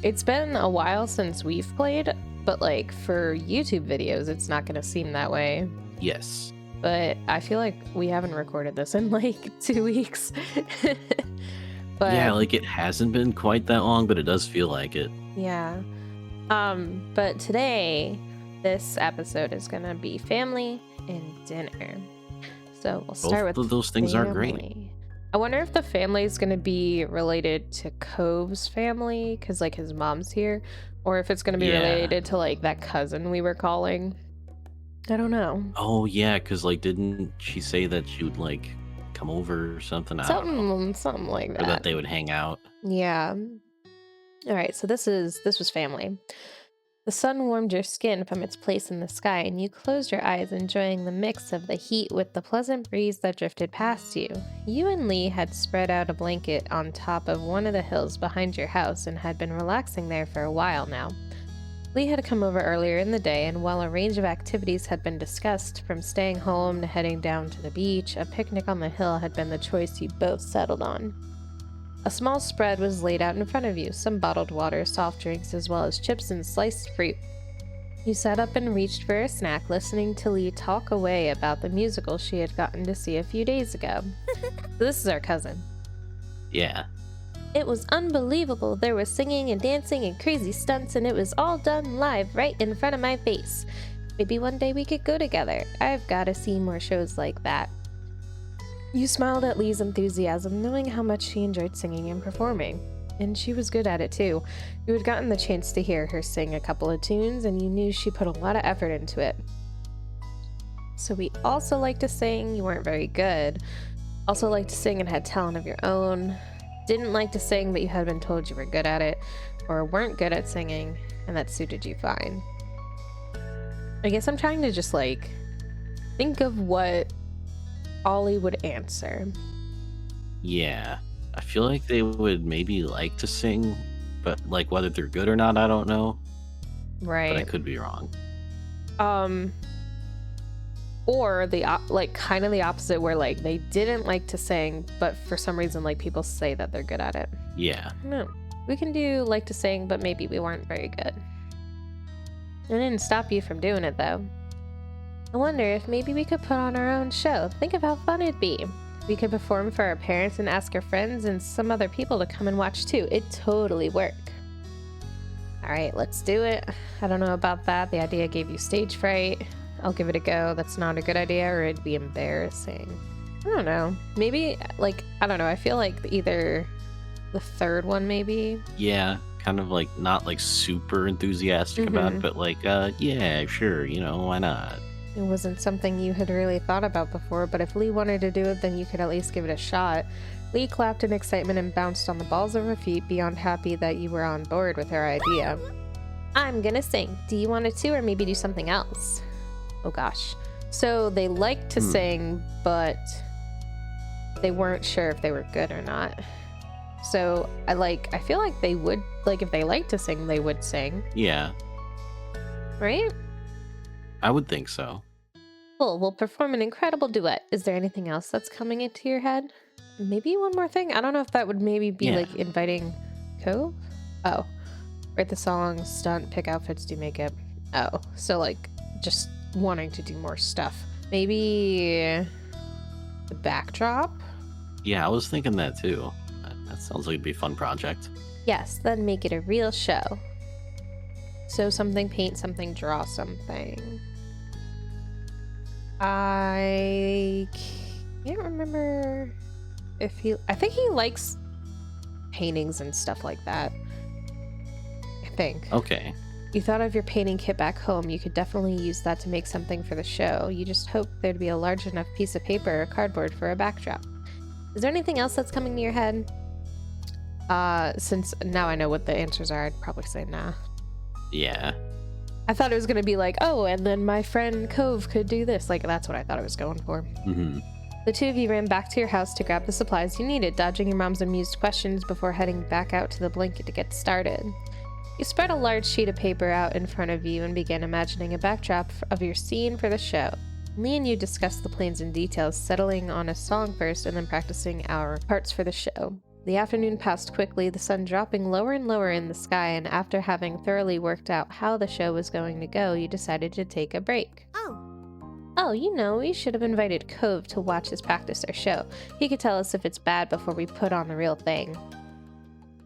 it's been a while since we've played, but like for YouTube videos, it's not going to seem that way. Yes. But I feel like we haven't recorded this in like 2 weeks. But Yeah, like it hasn't been quite that long, but it does feel like it. yeah. But today, this episode is gonna be family and dinner. So we'll start Both with of those things are great. family. I wonder if the family is gonna be related to Cove's family, because like his mom's here, or if it's gonna be Yeah. related to like that cousin we were calling. I don't know. Oh yeah, because like didn't she say that she would like come over or something? I don't know. Something like Or that that. they would hang out. Yeah. All right, so this was family. The sun warmed your skin from its place in the sky, and you closed your eyes, enjoying the mix of the heat with the pleasant breeze that drifted past you. You and Lee had spread out a blanket on top of one of the hills behind your house and had been relaxing there for a while now. Lee had come over earlier in the day, and while a range of activities had been discussed, from staying home to heading down to the beach, a picnic on the hill had been the choice you both settled on. A small spread was laid out in front of you, some bottled water, soft drinks, as well as chips and sliced fruit. You sat up and reached for a snack, listening to Lee talk away about the musical she had gotten to see a few days ago. This is our cousin. Yeah. It was unbelievable. There was singing and dancing and crazy stunts, and it was all done live right in front of my face. Maybe one day we could go together. I've got to see more shows like that. You smiled at Lee's enthusiasm, knowing how much she enjoyed singing and performing. And she was good at it too. You had gotten the chance to hear her sing a couple of tunes, and you knew she put a lot of effort into it. So we also liked to sing. You weren't very good. Also liked to sing and had talent of your own. Didn't like to sing, but you had been told you were good at it, or weren't good at singing, and that suited you fine. I guess I'm trying to just like think of what Ollie would answer. Yeah. I feel like they would maybe like to sing, but like whether they're good or not, I don't know. Right. But I could be wrong. Or the like kind of the opposite, where like they didn't like to sing, but for some reason like people say that they're good at it. Yeah. No, we can do like to sing, but maybe we weren't very good. It didn't stop you from doing it though. I wonder if maybe we could put on our own show. Think of how fun it'd be. We could perform for our parents and ask our friends and some other people to come and watch too. It'd totally work. All right, let's do it. I don't know about that. The idea gave you stage fright. I'll give it a go. That's not a good idea, or it'd be embarrassing. I don't know. Maybe, like, I don't know. I feel like either the third one, maybe. Yeah. Kind of like not like super enthusiastic about it, but like, yeah, sure, why not? It wasn't something you had really thought about before, but if Lee wanted to do it, then you could at least give it a shot. Lee clapped in excitement and bounced on the balls of her feet, beyond happy that you were on board with her idea. I'm gonna sing. Do you want to, or maybe do something else? Oh gosh. So they liked to sing, but they weren't sure if they were good or not. So I feel like they would, like if they liked to sing, they would sing. Yeah. Right? I would think so. Cool, we'll perform an incredible duet. Is there anything else that's coming into your head? Maybe one more thing? I don't know if that would maybe be like inviting Cove? Oh. Write the song, stunt, pick outfits, do makeup. Oh, so like just wanting to do more stuff. Maybe the backdrop? Yeah, I was thinking that too. That sounds like it'd be a fun project. Yes, then make it a real show. Sew something, paint something, draw something. I can't remember if I think he likes paintings and stuff like that. I think. Okay. You thought of your painting kit back home. You could definitely use that to make something for the show. You just hope there'd be a large enough piece of paper or cardboard for a backdrop. Is there anything else that's coming to your head? Since now I know what the answers are, I'd probably say nah. Yeah. I thought it was going to be like, oh, and then my friend Cove could do this. Like, that's what I thought it was going for. Mm-hmm. The two of you ran back to your house to grab the supplies you needed, dodging your mom's amused questions before heading back out to the blanket to get started. You spread a large sheet of paper out in front of you and began imagining a backdrop of your scene for the show. Lee and you discussed the plans in detail, settling on a song first and then practicing our parts for the show. The afternoon passed quickly, the sun dropping lower and lower in the sky, and after having thoroughly worked out how the show was going to go, you decided to take a break. Oh, Oh, we should have invited Cove to watch us practice our show. He could tell us if it's bad before we put on the real thing.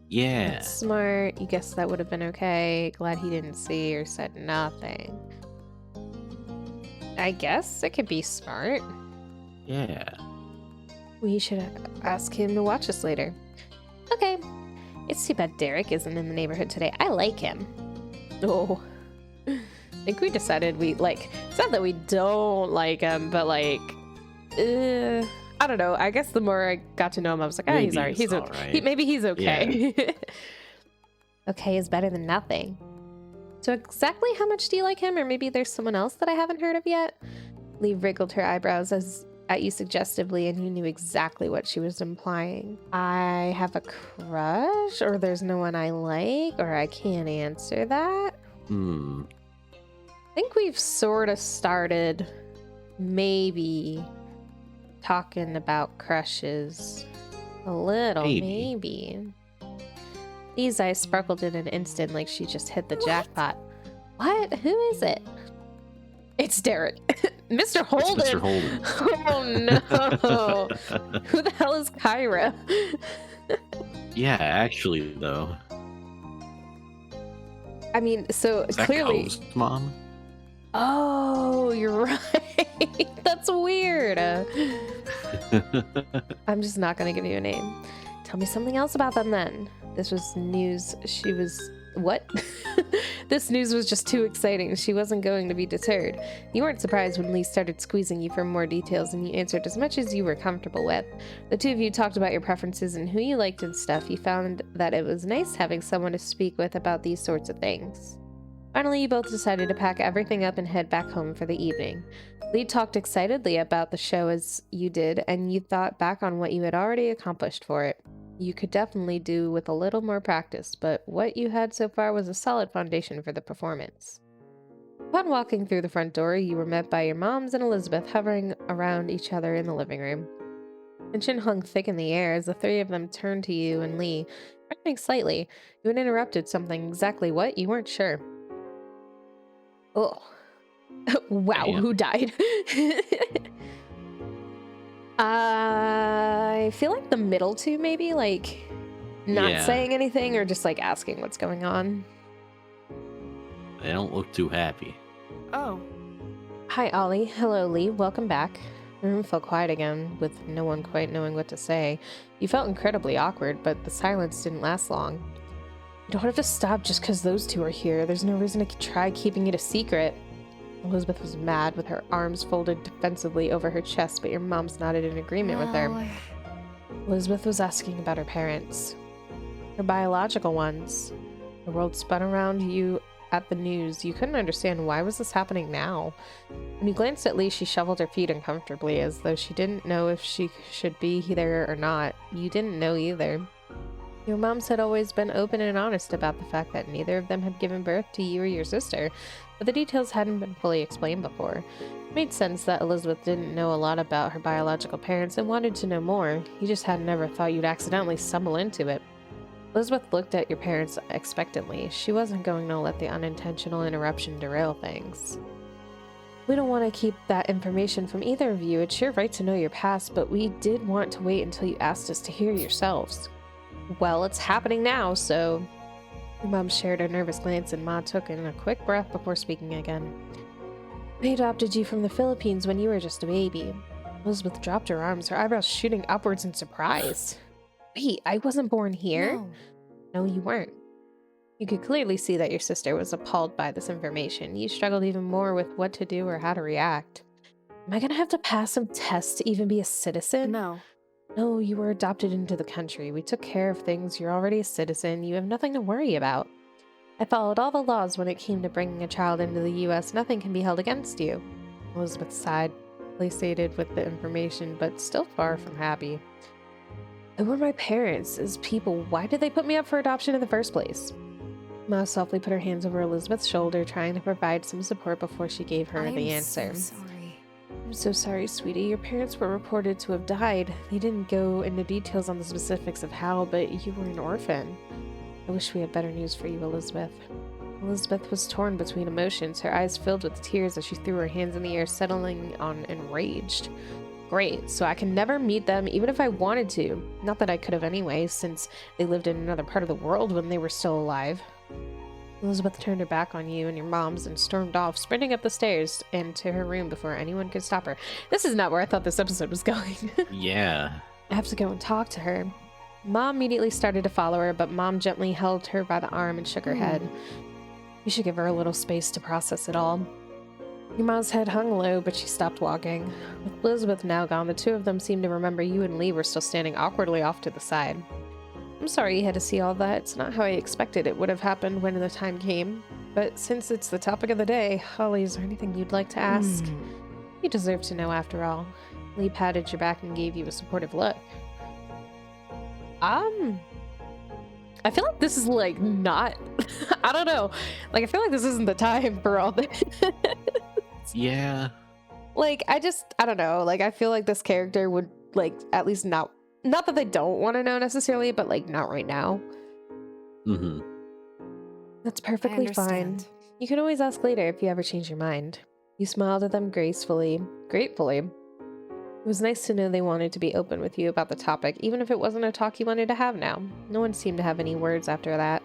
Yeah. That's smart. You guess that would have been okay. Glad he didn't see or said nothing. I guess it could be smart. Yeah. We should ask him to watch us later. Okay. It's too bad Derek isn't in the neighborhood today. I like him. Oh. I think we decided it's not that we don't like him, but I don't know. I guess the more I got to know him, I was like, Maybe he's alright. he's Okay. alright. Maybe he's okay. Okay is better than nothing. So exactly how much do you like him? Or maybe there's someone else that I haven't heard of yet? Lee wriggled her eyebrows at you suggestively, and you knew exactly what she was implying. I have a crush, or there's no one I like, or I can't answer that. I think we've sort of started maybe talking about crushes a little, maybe. Lee's eyes sparkled in an instant like she just hit the jackpot. What? Who is it? It's Derek. Mr. Holden. It's Mr. Holden. Oh no. Who the hell is Kyra? Yeah, actually, though. I mean, so Is that clearly. Cove's mom? Oh, you're right. That's weird. I'm just not going to give you a name. Tell me something else about them then. This was news. What? This news was just too exciting. She wasn't going to be deterred. You weren't surprised when Lee started squeezing you for more details, and you answered as much as you were comfortable with. The two of you talked about your preferences and who you liked and stuff. You found that it was nice having someone to speak with about these sorts of things. Finally, you both decided to pack everything up and head back home for the evening. Lee talked excitedly about the show as you did, and you thought back on what you had already accomplished for it. You could definitely do with a little more practice, but what you had so far was a solid foundation for the performance. Upon walking through the front door, you were met by your moms and Elizabeth hovering around each other in the living room. Tension hung thick in the air as the three of them turned to you and Lee, frowning slightly. You had interrupted something. Exactly what? You weren't sure. Oh. Wow, Damn. who died? I feel like the middle two, maybe, not Yeah. saying anything or just asking what's going on. They don't look too happy. oh, Hi, Ollie. Hello, Lee. Welcome back. The room felt quiet again, with no one quite knowing what to say. You felt incredibly awkward, but the silence didn't last long. You don't have to stop just because those two are here. There's no reason to try keeping it a secret. Elizabeth was mad, with her arms folded defensively over her chest, but your mom's nodded in agreement with her. well, Elizabeth was asking about her parents. Her biological ones. The world spun around you at the news. You couldn't understand why was this happening now. When you glanced at Lee, she shuffled her feet uncomfortably, as though she didn't know if she should be there or not. You didn't know either. Your moms had always been open and honest about the fact that neither of them had given birth to you or your sister, but the details hadn't been fully explained before. It made sense that Elizabeth didn't know a lot about her biological parents and wanted to know more. You just had never thought you'd accidentally stumble into it. Elizabeth looked at your parents expectantly. She wasn't going to let the unintentional interruption derail things. We don't want to keep that information from either of you. It's your right to know your past, but we did want to wait until you asked us to hear yourselves. Well, it's happening now, so... Your mom shared a nervous glance, and Ma took in a quick breath before speaking again. I adopted you from the Philippines when you were just a baby. Elizabeth dropped her arms, her eyebrows shooting upwards in surprise. Wait, I wasn't born here? no. No, you weren't. You could clearly see that your sister was appalled by this information. You struggled even more with what to do or how to react. Am I gonna have to pass some tests to even be a citizen? No. No, you were adopted into the country. We took care of things. You're already a citizen. You have nothing to worry about. I followed all the laws when it came to bringing a child into the U.S. Nothing can be held against you. Elizabeth sighed, placated with the information, but still far from happy. Who were my parents as people? Why did they put me up for adoption in the first place? Ma softly put her hands over Elizabeth's shoulder, trying to provide some support before she gave her the answer. So sorry. I'm so sorry, sweetie. Your parents were reported to have died. They didn't go into details on the specifics of how, but you were an orphan. I wish we had better news for you, Elizabeth. Elizabeth was torn between emotions, her eyes filled with tears as she threw her hands in the air, settling on enraged. Great, so I can never meet them even if I wanted to. Not that I could have anyway, since they lived in another part of the world when they were still alive. Elizabeth turned her back on you and your mom's and stormed off, sprinting up the stairs and to her room before anyone could stop her. This is not where I thought this episode was going. Yeah. I have to go and talk to her. Mom immediately started to follow her, but Mom gently held her by the arm and shook her head. You should give her a little space to process it all. Your mom's head hung low, but she stopped walking. With Elizabeth now gone, the two of them seemed to remember you and Lee were still standing awkwardly off to the side. I'm sorry you had to see all that. It's not how I expected it would have happened when the time came. But since it's the topic of the day, Holly, is there anything you'd like to ask? You deserve to know after all. Lee patted your back and gave you a supportive look. I feel like this is like not I don't know. Like I feel like this isn't the time for all this. Yeah. Like I don't know. Like I feel like this character would like at least not that they don't want to know necessarily, but like not right now. Mm-hmm. That's perfectly fine. You can always ask later if you ever change your mind. You smiled at them gratefully. It was nice to know they wanted to be open with you about the topic, even if it wasn't a talk you wanted to have now. No one seemed to have any words after that.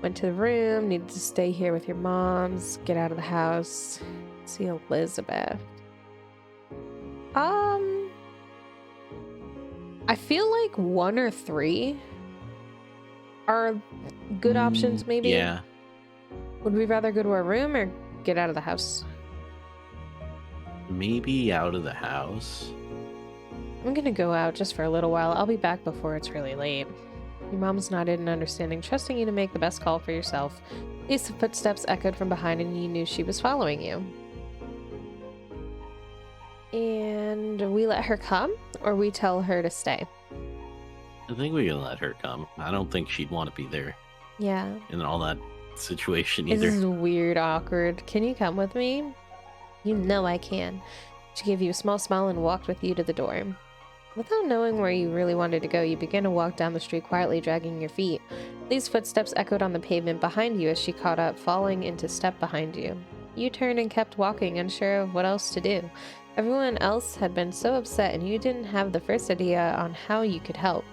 Went to the room, needed to stay here with your moms, get out of the house, see Elizabeth. I feel like 1 or 3 are good options, maybe. Yeah. Would we rather go to our room or get out of the house? Maybe out of the house. I'm gonna go out just for a little while. I'll be back before it's really late. Your mom's nodded in understanding, trusting you to make the best call for yourself. These footsteps echoed from behind and you knew she was following you. And we let her come, or we tell her to stay? I think we can let her come. I don't think she'd want to be there Yeah. in all that situation This either. is weird, awkward. Can you come with me? You know I can. She gave you a small smile and walked with you to the door. Without knowing where you really wanted to go, you began to walk down the street quietly, dragging your feet. These footsteps echoed on the pavement behind you as she caught up, falling into step behind you. You turned and kept walking, unsure of what else to do. Everyone else had been so upset, and you didn't have the first idea on how you could help.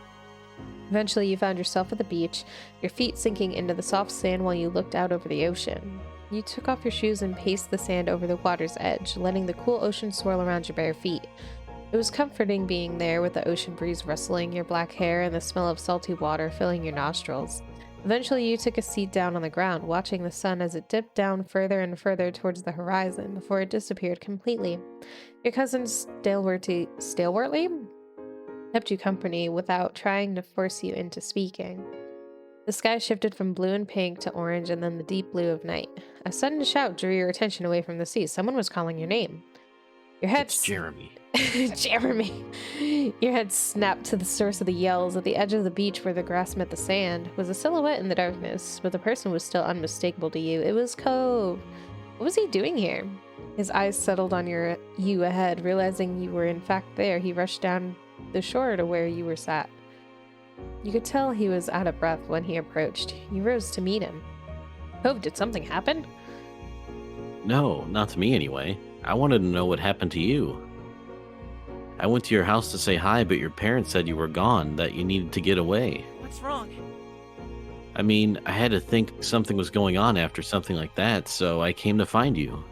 Eventually, you found yourself at the beach, your feet sinking into the soft sand while you looked out over the ocean. You took off your shoes and paced the sand over the water's edge, letting the cool ocean swirl around your bare feet. It was comforting being there with the ocean breeze rustling your black hair and the smell of salty water filling your nostrils. Eventually, you took a seat down on the ground, watching the sun as it dipped down further and further towards the horizon before it disappeared completely. Your cousin stalwartly kept you company without trying to force you into speaking. The sky shifted from blue and pink to orange and then the deep blue of night. A sudden shout drew your attention away from the sea. Someone was calling your name. Your head It's Jeremy. Jeremy. Your head snapped to the source of the yells. At the edge of the beach where the grass met the sand was a silhouette in the darkness, but the person was still unmistakable to you. It was Cove. What was he doing here? His eyes settled on you ahead. Realizing you were in fact there, he rushed down the shore to where you were sat. You could tell he was out of breath when he approached. You rose to meet him. Cove, did something happen? No, not to me anyway. I wanted to know what happened to you. I went to your house to say hi, but your parents said you were gone, that you needed to get away. What's wrong? I mean, I had to think something was going on after something like that, so I came to find you.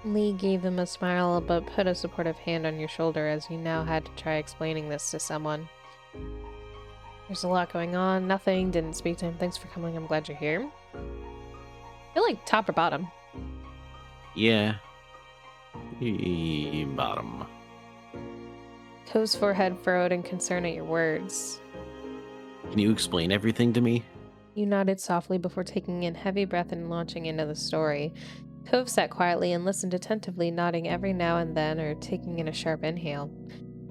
Lee gave him a smile, but put a supportive hand on your shoulder as you now had to try explaining this to someone. There's a lot going on. Nothing. Didn't speak to him. Thanks for coming. I'm glad you're here. I feel like top or bottom. Yeah. Bottom. Cove's forehead furrowed in concern at your words. Can you explain everything to me? You nodded softly before taking in heavy breath and launching into the story. Cove sat quietly and listened attentively, nodding every now and then or taking in a sharp inhale.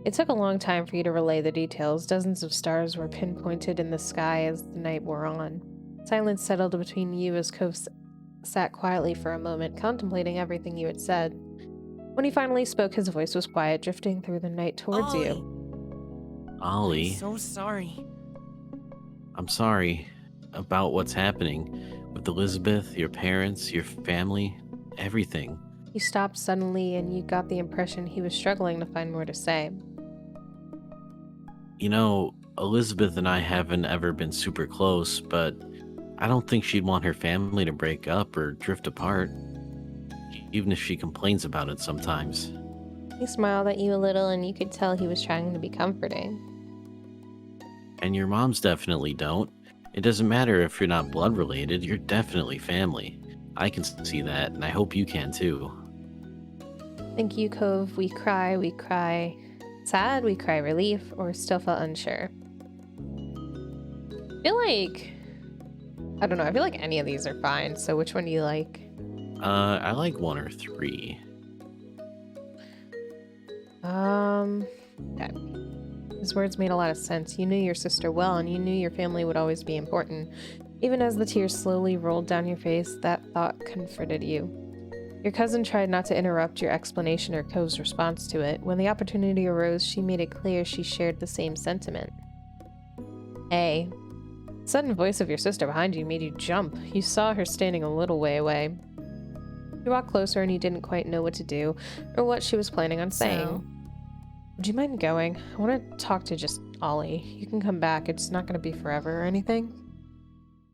It took a long time for you to relay the details. Dozens of stars were pinpointed in the sky as the night wore on. Silence settled between you as Cove sat quietly for a moment, contemplating everything you had said. When he finally spoke, his voice was quiet, drifting through the night towards Ollie, you. I'm Ollie, so sorry. I'm sorry about what's happening with Elizabeth, your parents, your family, everything. He stopped suddenly, and you got the impression he was struggling to find more to say. You know, Elizabeth and I haven't ever been super close, but I don't think she'd want her family to break up or drift apart, even if she complains about it sometimes. He smiled at you a little, and you could tell he was trying to be comforting. And your moms definitely don't. It doesn't matter if you're not blood related, you're definitely family. I can see that, and I hope you can too. Thank you, Cove. We cry sad, we cry relief, or still felt unsure. I feel like, I don't know, I feel like any of these are fine, so which one do you like? I like 1 or 3. Okay. His words made a lot of sense. You knew your sister well, and you knew your family would always be important. Even as the tears slowly rolled down your face, that thought comforted you. Your cousin tried not to interrupt your explanation or Cove's response to it. When the opportunity arose, she made it clear she shared the same sentiment. The sudden voice of your sister behind you made you jump. You saw her standing a little way away. You walked closer and you didn't quite know what to do, or what she was planning on saying. So, Would you mind going? I want to talk to just Ollie. You can come back. It's not going to be forever or anything.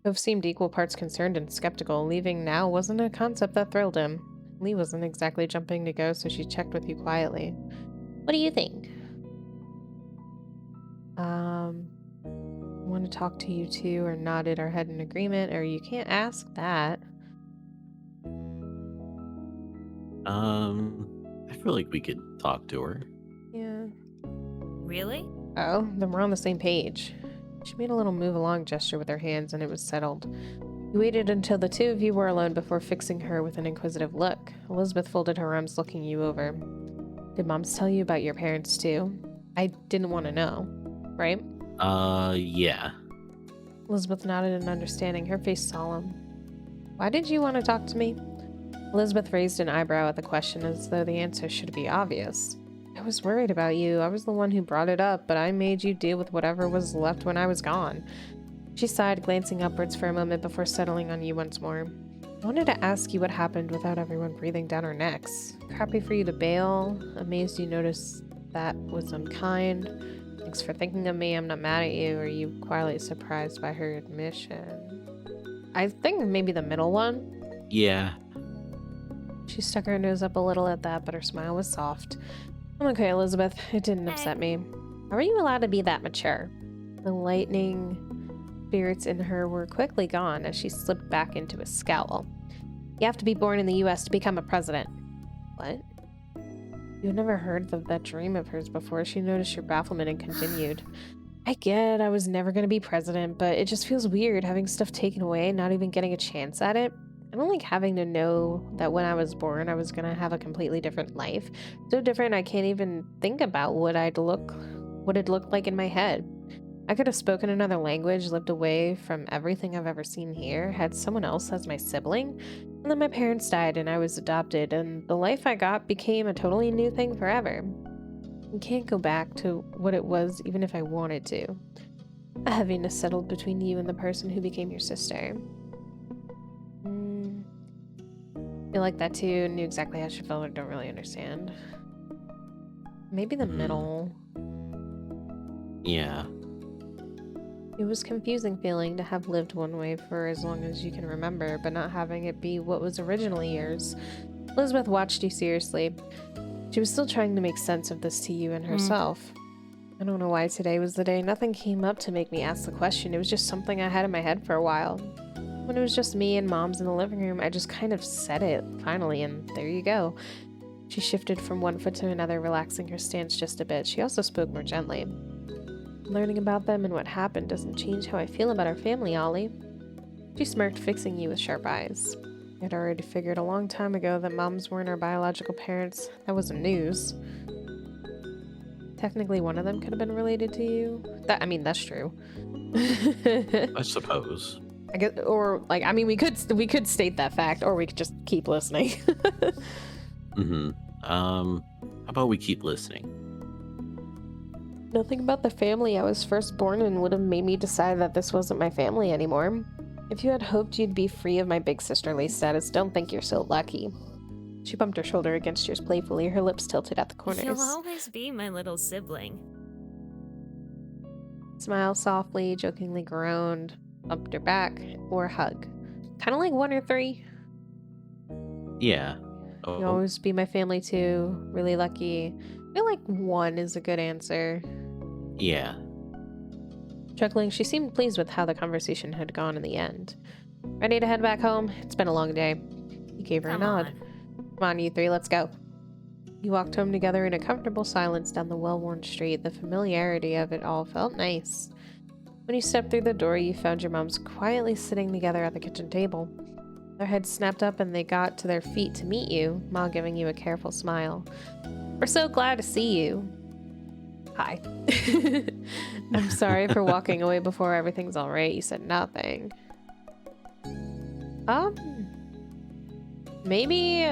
Cove seemed equal parts concerned and skeptical. Leaving now wasn't a concept that thrilled him. Lee wasn't exactly jumping to go, so she checked with you quietly. What do you think? Want to talk to you too, or nodded our head in agreement, or you can't ask that. I feel like we could talk to her. Yeah. really? Oh, then we're on the same page. She made a little move along gesture with her hands, and it was settled. You waited until the two of you were alone before fixing her with an inquisitive look. Elizabeth folded her arms, looking you over. Did Moms tell you about your parents too? I didn't want to know, right? Yeah. Elizabeth nodded in understanding, her face solemn. Why did you want to talk to me? Elizabeth raised an eyebrow at the question, as though the answer should be obvious. I was worried about you. I was the one who brought it up, but I made you deal with whatever was left when I was gone. She sighed, glancing upwards for a moment before settling on you once more. I wanted to ask you what happened without everyone breathing down our necks. Crappy for you to bail. Amazed you noticed that was unkind. Thanks for thinking of me. I'm not mad at you. Are you quietly surprised by her admission? I think maybe the middle one. Yeah. She stuck her nose up a little at that, but her smile was soft. I'm okay, Elizabeth. It didn't upset me. How are you allowed to be that mature? The lightning spirits in her were quickly gone as she slipped back into a scowl. You have to be born in the US to become a president. What? You had never heard of that dream of hers before. She noticed your bafflement and continued. I get I was never going to be president, but it just feels weird having stuff taken away and not even getting a chance at it. I don't like having to know that when I was born, I was going to have a completely different life. So different, I can't even think about what it'd look like in my head. I could have spoken another language, lived away from everything I've ever seen here, had someone else as my sibling, and then my parents died and I was adopted, and the life I got became a totally new thing forever. You can't go back to what it was even if I wanted to. A heaviness settled between you and the person who became your sister. Feel like that too, knew exactly how she felt, or don't really understand. Maybe the middle. Yeah. It was confusing feeling to have lived one way for as long as you can remember, but not having it be what was originally yours. Elizabeth watched you seriously. She was still trying to make sense of this to you and herself. I don't know why today was the day. Nothing came up to make me ask the question. It was just something I had in my head for a while. When it was just me and Mom's in the living room, I just kind of said it, finally, and there you go. She shifted from one foot to another, relaxing her stance just a bit. She also spoke more gently. Learning about them and what happened doesn't change how I feel about our family, Ollie. She smirked, fixing you with sharp eyes. I'd already figured a long time ago that Moms weren't our biological parents. That wasn't news. Technically, one of them could have been related to you. That's true. I suppose. I guess, or we could state that fact, or we could just keep listening. Mm-hmm. How about we keep listening? Nothing about the family I was first born in would have made me decide that this wasn't my family anymore. If you had hoped you'd be free of my big sisterly status, don't think you're so lucky. She bumped her shoulder against yours playfully, her lips tilted at the corners. You'll always be my little sibling. Smiled softly, jokingly groaned, bumped her back, or hug. Kind of like 1 or 3. Yeah. You'll Oh, always be my family too. Really lucky. I feel like 1 is a good answer. yeah. Chuckling, she seemed pleased with how the conversation had gone in the end. Ready to head back home? It's been a long day. He gave her a Come nod. on. Come on, you 3, let's go. You walked home together in a comfortable silence down the well-worn street. The familiarity of it all felt nice. When you stepped through the door, you found your moms quietly sitting together at the kitchen table. Their heads snapped up and they got to their feet to meet you, Ma giving you a careful smile. We're so glad to see you. Hi. I'm sorry for walking away before everything's all right. You said nothing. Maybe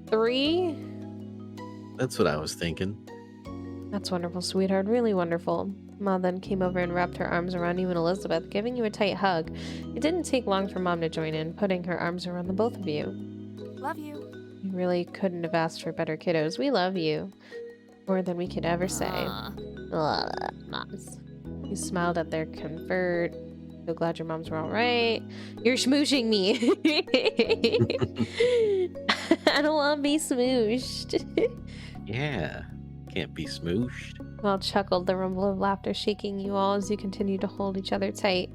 3? That's what I was thinking. That's wonderful, sweetheart. Really wonderful. Ma then came over and wrapped her arms around you and Elizabeth, giving you a tight hug. It didn't take long for Mom to join in, putting her arms around the both of you. Love you. You really couldn't have asked for better, kiddos. We love you. More than we could ever say. Moms. You smiled at their convert. So glad your moms were all right. You're smooshing me. I don't want to be smooshed. Yeah. Can't be smooshed. Well chuckled, the rumble of laughter shaking you all as you continued to hold each other tight.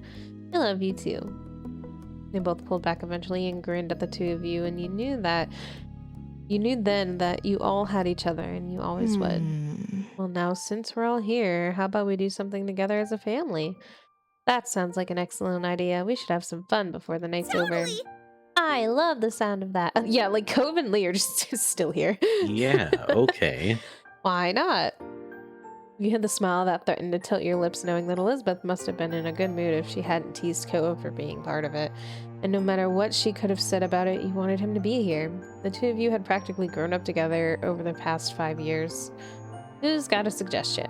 I love you too. They both pulled back eventually and grinned at the two of you, and you knew then that you all had each other and you always would. Well, now since we're all here, how about we do something together as a family? That sounds like an excellent idea. We should have some fun before the night's over. I love the sound of that. Yeah, like Cove and Lee are just still here. Yeah, okay. Why not? You had the smile that threatened to tilt your lips, knowing that Elizabeth must have been in a good mood if she hadn't teased Cove for being part of it. And no matter what she could have said about it, you wanted him to be here. The two of you had practically grown up together over the past 5 years. Who's got a suggestion?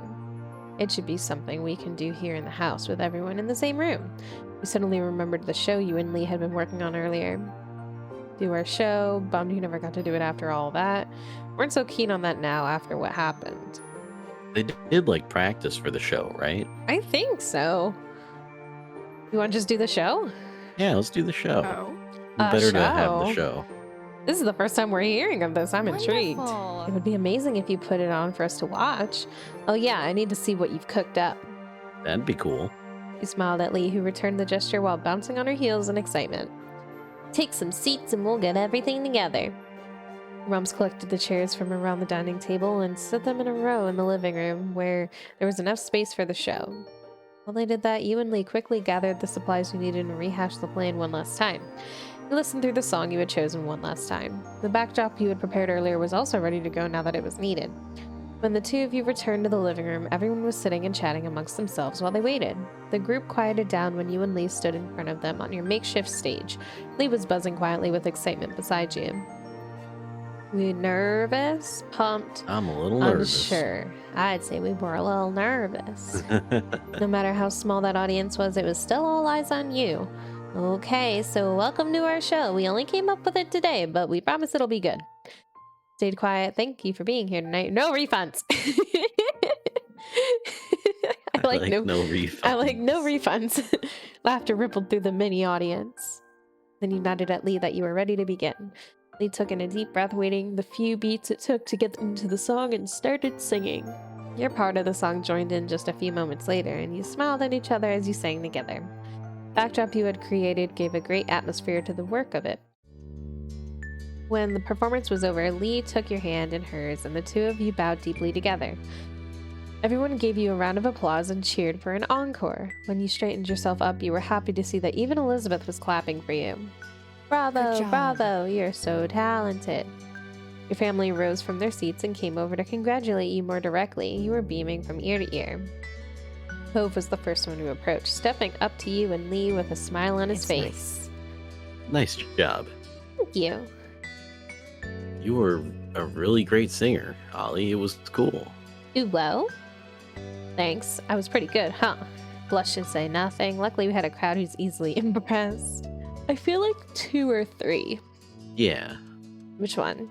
It should be something we can do here in the house with everyone in the same room. You suddenly remembered the show you and Lee had been working on earlier. Do our show. Bummed you never got to do it after all that. Weren't so keen on that now after what happened. They did like practice for the show, right? I think so. You want to just do the show? Yeah, let's do the show. Oh. Better to have show? the show. This is the first time we're hearing of this. I'm intrigued. Wonderful. It would be amazing if you put it on for us to watch. Oh yeah, I need to see what you've cooked up. That'd be cool. You smiled at Lee, who returned the gesture while bouncing on her heels in excitement. Take some seats and we'll get everything together. Moms collected the chairs from around the dining table and set them in a row in the living room where there was enough space for the show. While they did that, you and Lee quickly gathered the supplies you needed and rehashed the plan one last time. You listened through the song you had chosen one last time. The backdrop you had prepared earlier was also ready to go now that it was needed. When the two of you returned to the living room, everyone was sitting and chatting amongst themselves while they waited. The group quieted down when you and Lee stood in front of them on your makeshift stage. Lee was buzzing quietly with excitement beside you. We nervous? Pumped? I'm a little nervous. Unsure. I'd say we were a little nervous. No matter how small that audience was, it was still all eyes on you. Okay, so welcome to our show. We only came up with it today, but we promise it'll be good. Stayed quiet. Thank you for being here tonight. No refunds. I like no refunds. I like no refunds. Laughter rippled through the mini audience. Then you nodded at Lee that you were ready to begin. Lee took in a deep breath, waiting the few beats it took to get into the song, and started singing. Your part of the song joined in just a few moments later, and you smiled at each other as you sang together. Backdrop you had created gave a great atmosphere to the work of it. When the performance was over, Lee took your hand in hers, and the two of you bowed deeply together. Everyone gave you a round of applause and cheered for an encore. When you straightened yourself up, you were happy to see that even Elizabeth was clapping for you. Bravo, Good job. bravo, you're so talented. Your family rose from their seats and came over to congratulate you more directly. You were beaming from ear to ear. Cove was the first one to approach, stepping up to you and Lee with a smile on his It's face. Nice job. Thank you. You were a really great singer, Ollie. It was cool. Do well? Thanks. I was pretty good, huh? Blush and say nothing. Luckily, we had a crowd who's easily impressed. I feel like 2 or 3. Yeah, Which one?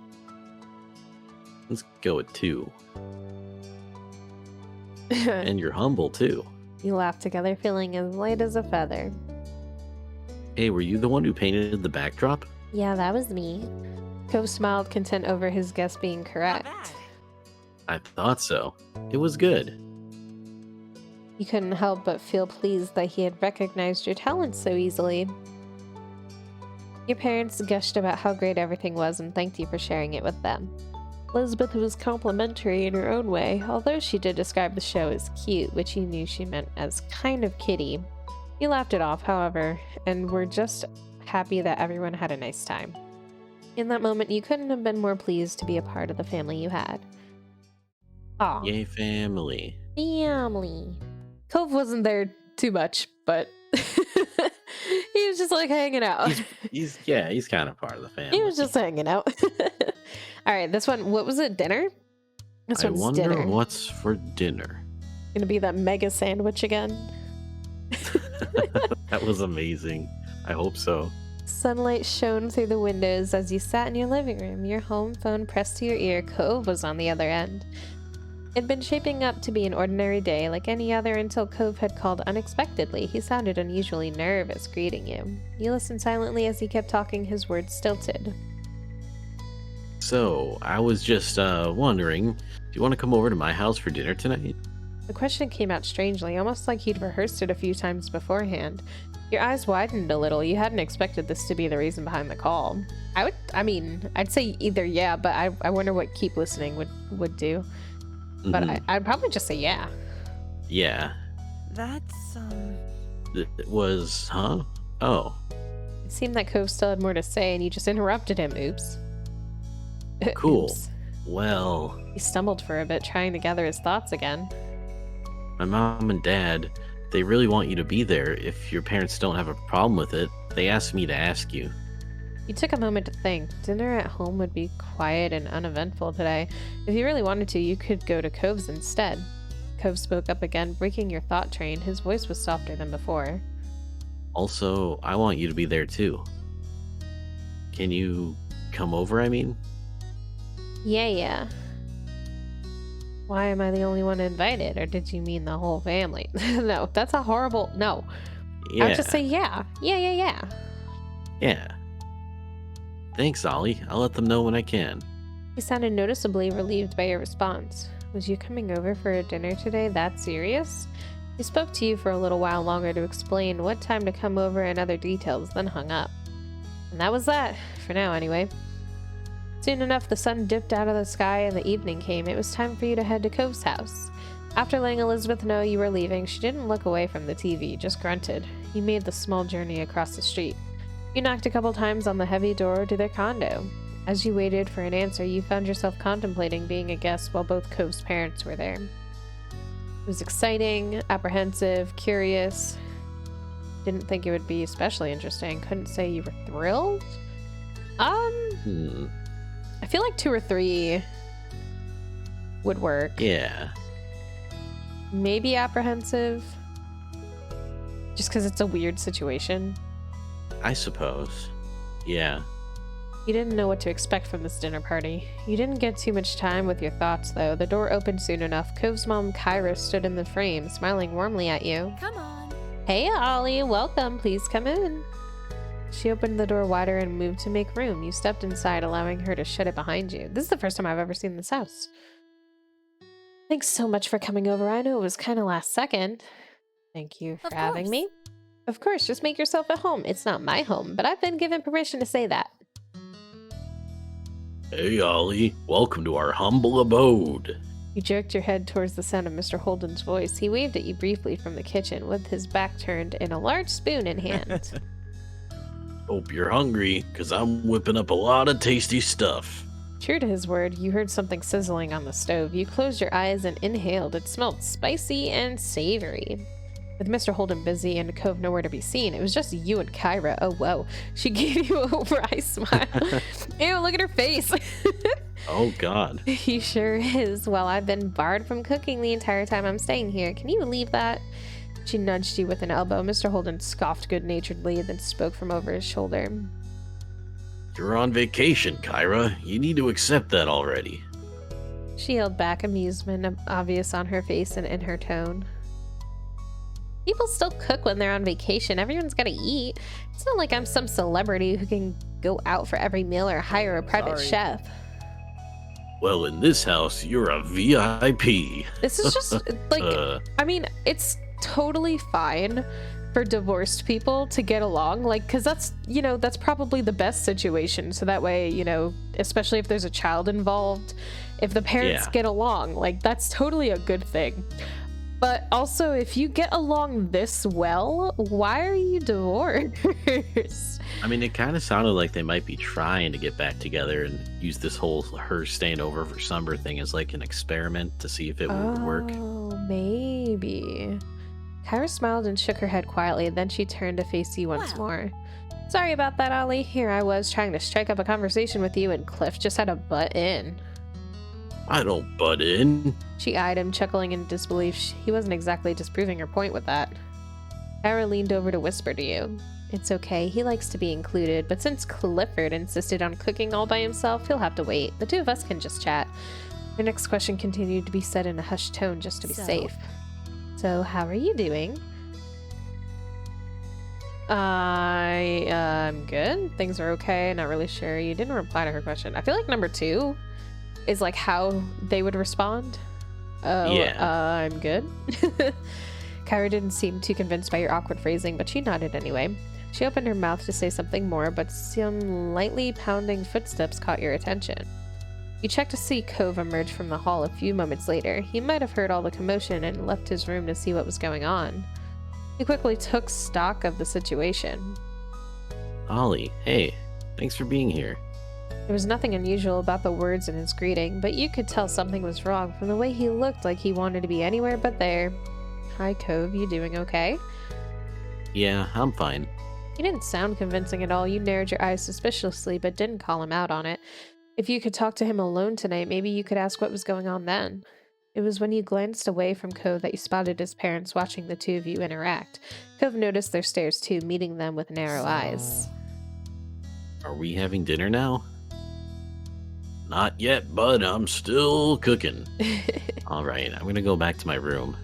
let's go with 2. And you're humble, too. You laughed together, feeling as light as a feather. Hey, were you the one who painted the backdrop? Yeah, that was me. Cove smiled, content over his guess being Not correct. bad. I thought so. It was good. You couldn't help but feel pleased that he had recognized your talents so easily. Your parents gushed about how great everything was and thanked you for sharing it with them. Elizabeth was complimentary in her own way, although she did describe the show as cute, which you knew she meant as kind of kiddie. You laughed it off, however, and were just happy that everyone had a nice time. In that moment, you couldn't have been more pleased to be a part of the family you had. Aw, Yay, family. family. Cove wasn't there too much, but he was just like hanging out. He's kind of part of the family. He was just hanging out. All right, this one, what was it, dinner? This I one's wonder dinner. what's for dinner. Gonna be that mega sandwich again. That was amazing. I hope so. Sunlight shone through the windows as you sat in your living room, your home phone pressed to your ear. Cove was on the other end. It'd been shaping up to be an ordinary day like any other until Cove had called unexpectedly. He sounded unusually nervous greeting you. You listened silently as he kept talking, his words stilted. So, I was just wondering, do you want to come over to my house for dinner tonight? The question came out strangely, almost like he'd rehearsed it a few times beforehand. Your eyes widened a little. You hadn't expected this to be the reason behind the call. I'd say either yeah, but I wonder what keep listening would do. But Mhm. I'd probably just say yeah. Yeah. That's, It was, huh? Oh, It seemed that Cove still had more to say, and you just interrupted him. Oops. cool. Oops. Well, He stumbled for a bit, trying to gather his thoughts again. my mom and dad, they really want you to be there. If your parents don't have a problem with it, they asked me to ask you. You took a moment to think. Dinner at home would be quiet and uneventful today. If you really wanted to, you could go to Cove's instead. Cove spoke up again, breaking your thought train. His voice was softer than before. Also, I want you to be there too. Can you come over, I mean? Yeah. Why am I the only one invited? Or did you mean the whole family? No, that's a horrible... No. Yeah. I would just say yeah. Yeah. Yeah. Thanks, Ollie. I'll let them know when I can. He sounded noticeably relieved by your response. Was you coming over for a dinner today that serious? He spoke to you for a little while longer to explain what time to come over and other details, then hung up. And that was that, for now anyway. Soon enough, the sun dipped out of the sky and the evening came. It was time for you to head to Cove's house. After letting Elizabeth know you were leaving, she didn't look away from the TV, just grunted. You made the small journey across the street. You knocked a couple times on the heavy door to their condo. As you waited for an answer, you found yourself contemplating being a guest while both Cove's parents were there. It was exciting, apprehensive, curious. Didn't think it would be especially interesting. Couldn't say you were thrilled? I feel like 2 or 3 would work. Yeah. Maybe apprehensive. Just because it's a weird situation. I suppose. Yeah. You didn't know what to expect from this dinner party. You didn't get too much time with your thoughts, though. The door opened soon enough. Cove's mom, Kyra, stood in the frame, smiling warmly at you. come on. Hey, Ollie, welcome. Please come in. She opened the door wider and moved to make room. You stepped inside, allowing her to shut it behind you. This is the first time I've ever seen this house. Thanks so much for coming over. I know it was kind of last second. Thank you for Of having course. me. Of course, just make yourself at home. It's not my home, but I've been given permission to say that. Hey, Ollie. Welcome to our humble abode. You jerked your head towards the sound of Mr. Holden's voice. He waved at you briefly from the kitchen, with his back turned and a large spoon in hand. Hope you're hungry, because I'm whipping up a lot of tasty stuff. True to his word, you heard something sizzling on the stove. You closed your eyes and inhaled. It smelled spicy and savory. With Mr. Holden busy and Cove nowhere to be seen, it was just you and Kyra. Oh, whoa. She gave you a wry smile. Ew, look at her face. Oh, God. He sure is. Well, I've been barred from cooking the entire time I'm staying here. Can you believe that? She nudged you with an elbow. Mr. Holden scoffed good-naturedly, then spoke from over his shoulder. You're on vacation, Kyra. You need to accept that already. She held back, amusement obvious on her face and in her tone. People still cook when they're on vacation. Everyone's got to eat. It's not like I'm some celebrity who can go out for every meal or hire a private chef. Well, in this house, you're a VIP. This is just, like, I mean, it's totally fine for divorced people to get along, like, because that's, you know, that's probably the best situation. So that way, you know, especially if there's a child involved, if the parents get along, like, that's totally a good thing. But also, if you get along this well, why are you divorced? I mean, it kind of sounded like they might be trying to get back together and use this whole her staying over for summer thing as like an experiment to see if it would work. Oh, maybe. Kyra smiled and shook her head quietly, then she turned to face you once more. Sorry about that, Ollie. Here I was trying to strike up a conversation with you, and Cliff just had to butt in. I don't butt in. She eyed him, chuckling in disbelief. He wasn't exactly disproving her point with that. Kyra leaned over to whisper to you. It's okay, he likes to be included, but since Clifford insisted on cooking all by himself, he'll have to wait. The two of us can just chat. Her next question continued to be said in a hushed tone just to be safe. So, how are you doing? I'm good. Things are okay. Not really sure. You didn't reply to her question. I feel like number 2 is like how they would respond. Oh, yeah. I'm good. Kyra didn't seem too convinced by your awkward phrasing, but she nodded anyway. She opened her mouth to say something more, but some lightly pounding footsteps caught your attention. You checked to see Cove emerge from the hall a few moments later. He might have heard all the commotion and left his room to see what was going on. He quickly took stock of the situation. Ollie, hey, thanks for being here. There was nothing unusual about the words in his greeting, but you could tell something was wrong from the way he looked, like he wanted to be anywhere but there. Hi, Cove, you doing okay? Yeah, I'm fine. You didn't sound convincing at all. You narrowed your eyes suspiciously, but didn't call him out on it. If you could talk to him alone tonight, maybe you could ask what was going on then. It was when you glanced away from Cove that you spotted his parents watching the two of you interact. Cove noticed their stares too, meeting them with narrow eyes. Are we having dinner now? Not yet, bud. I'm still cooking. All right, I'm gonna go back to my room.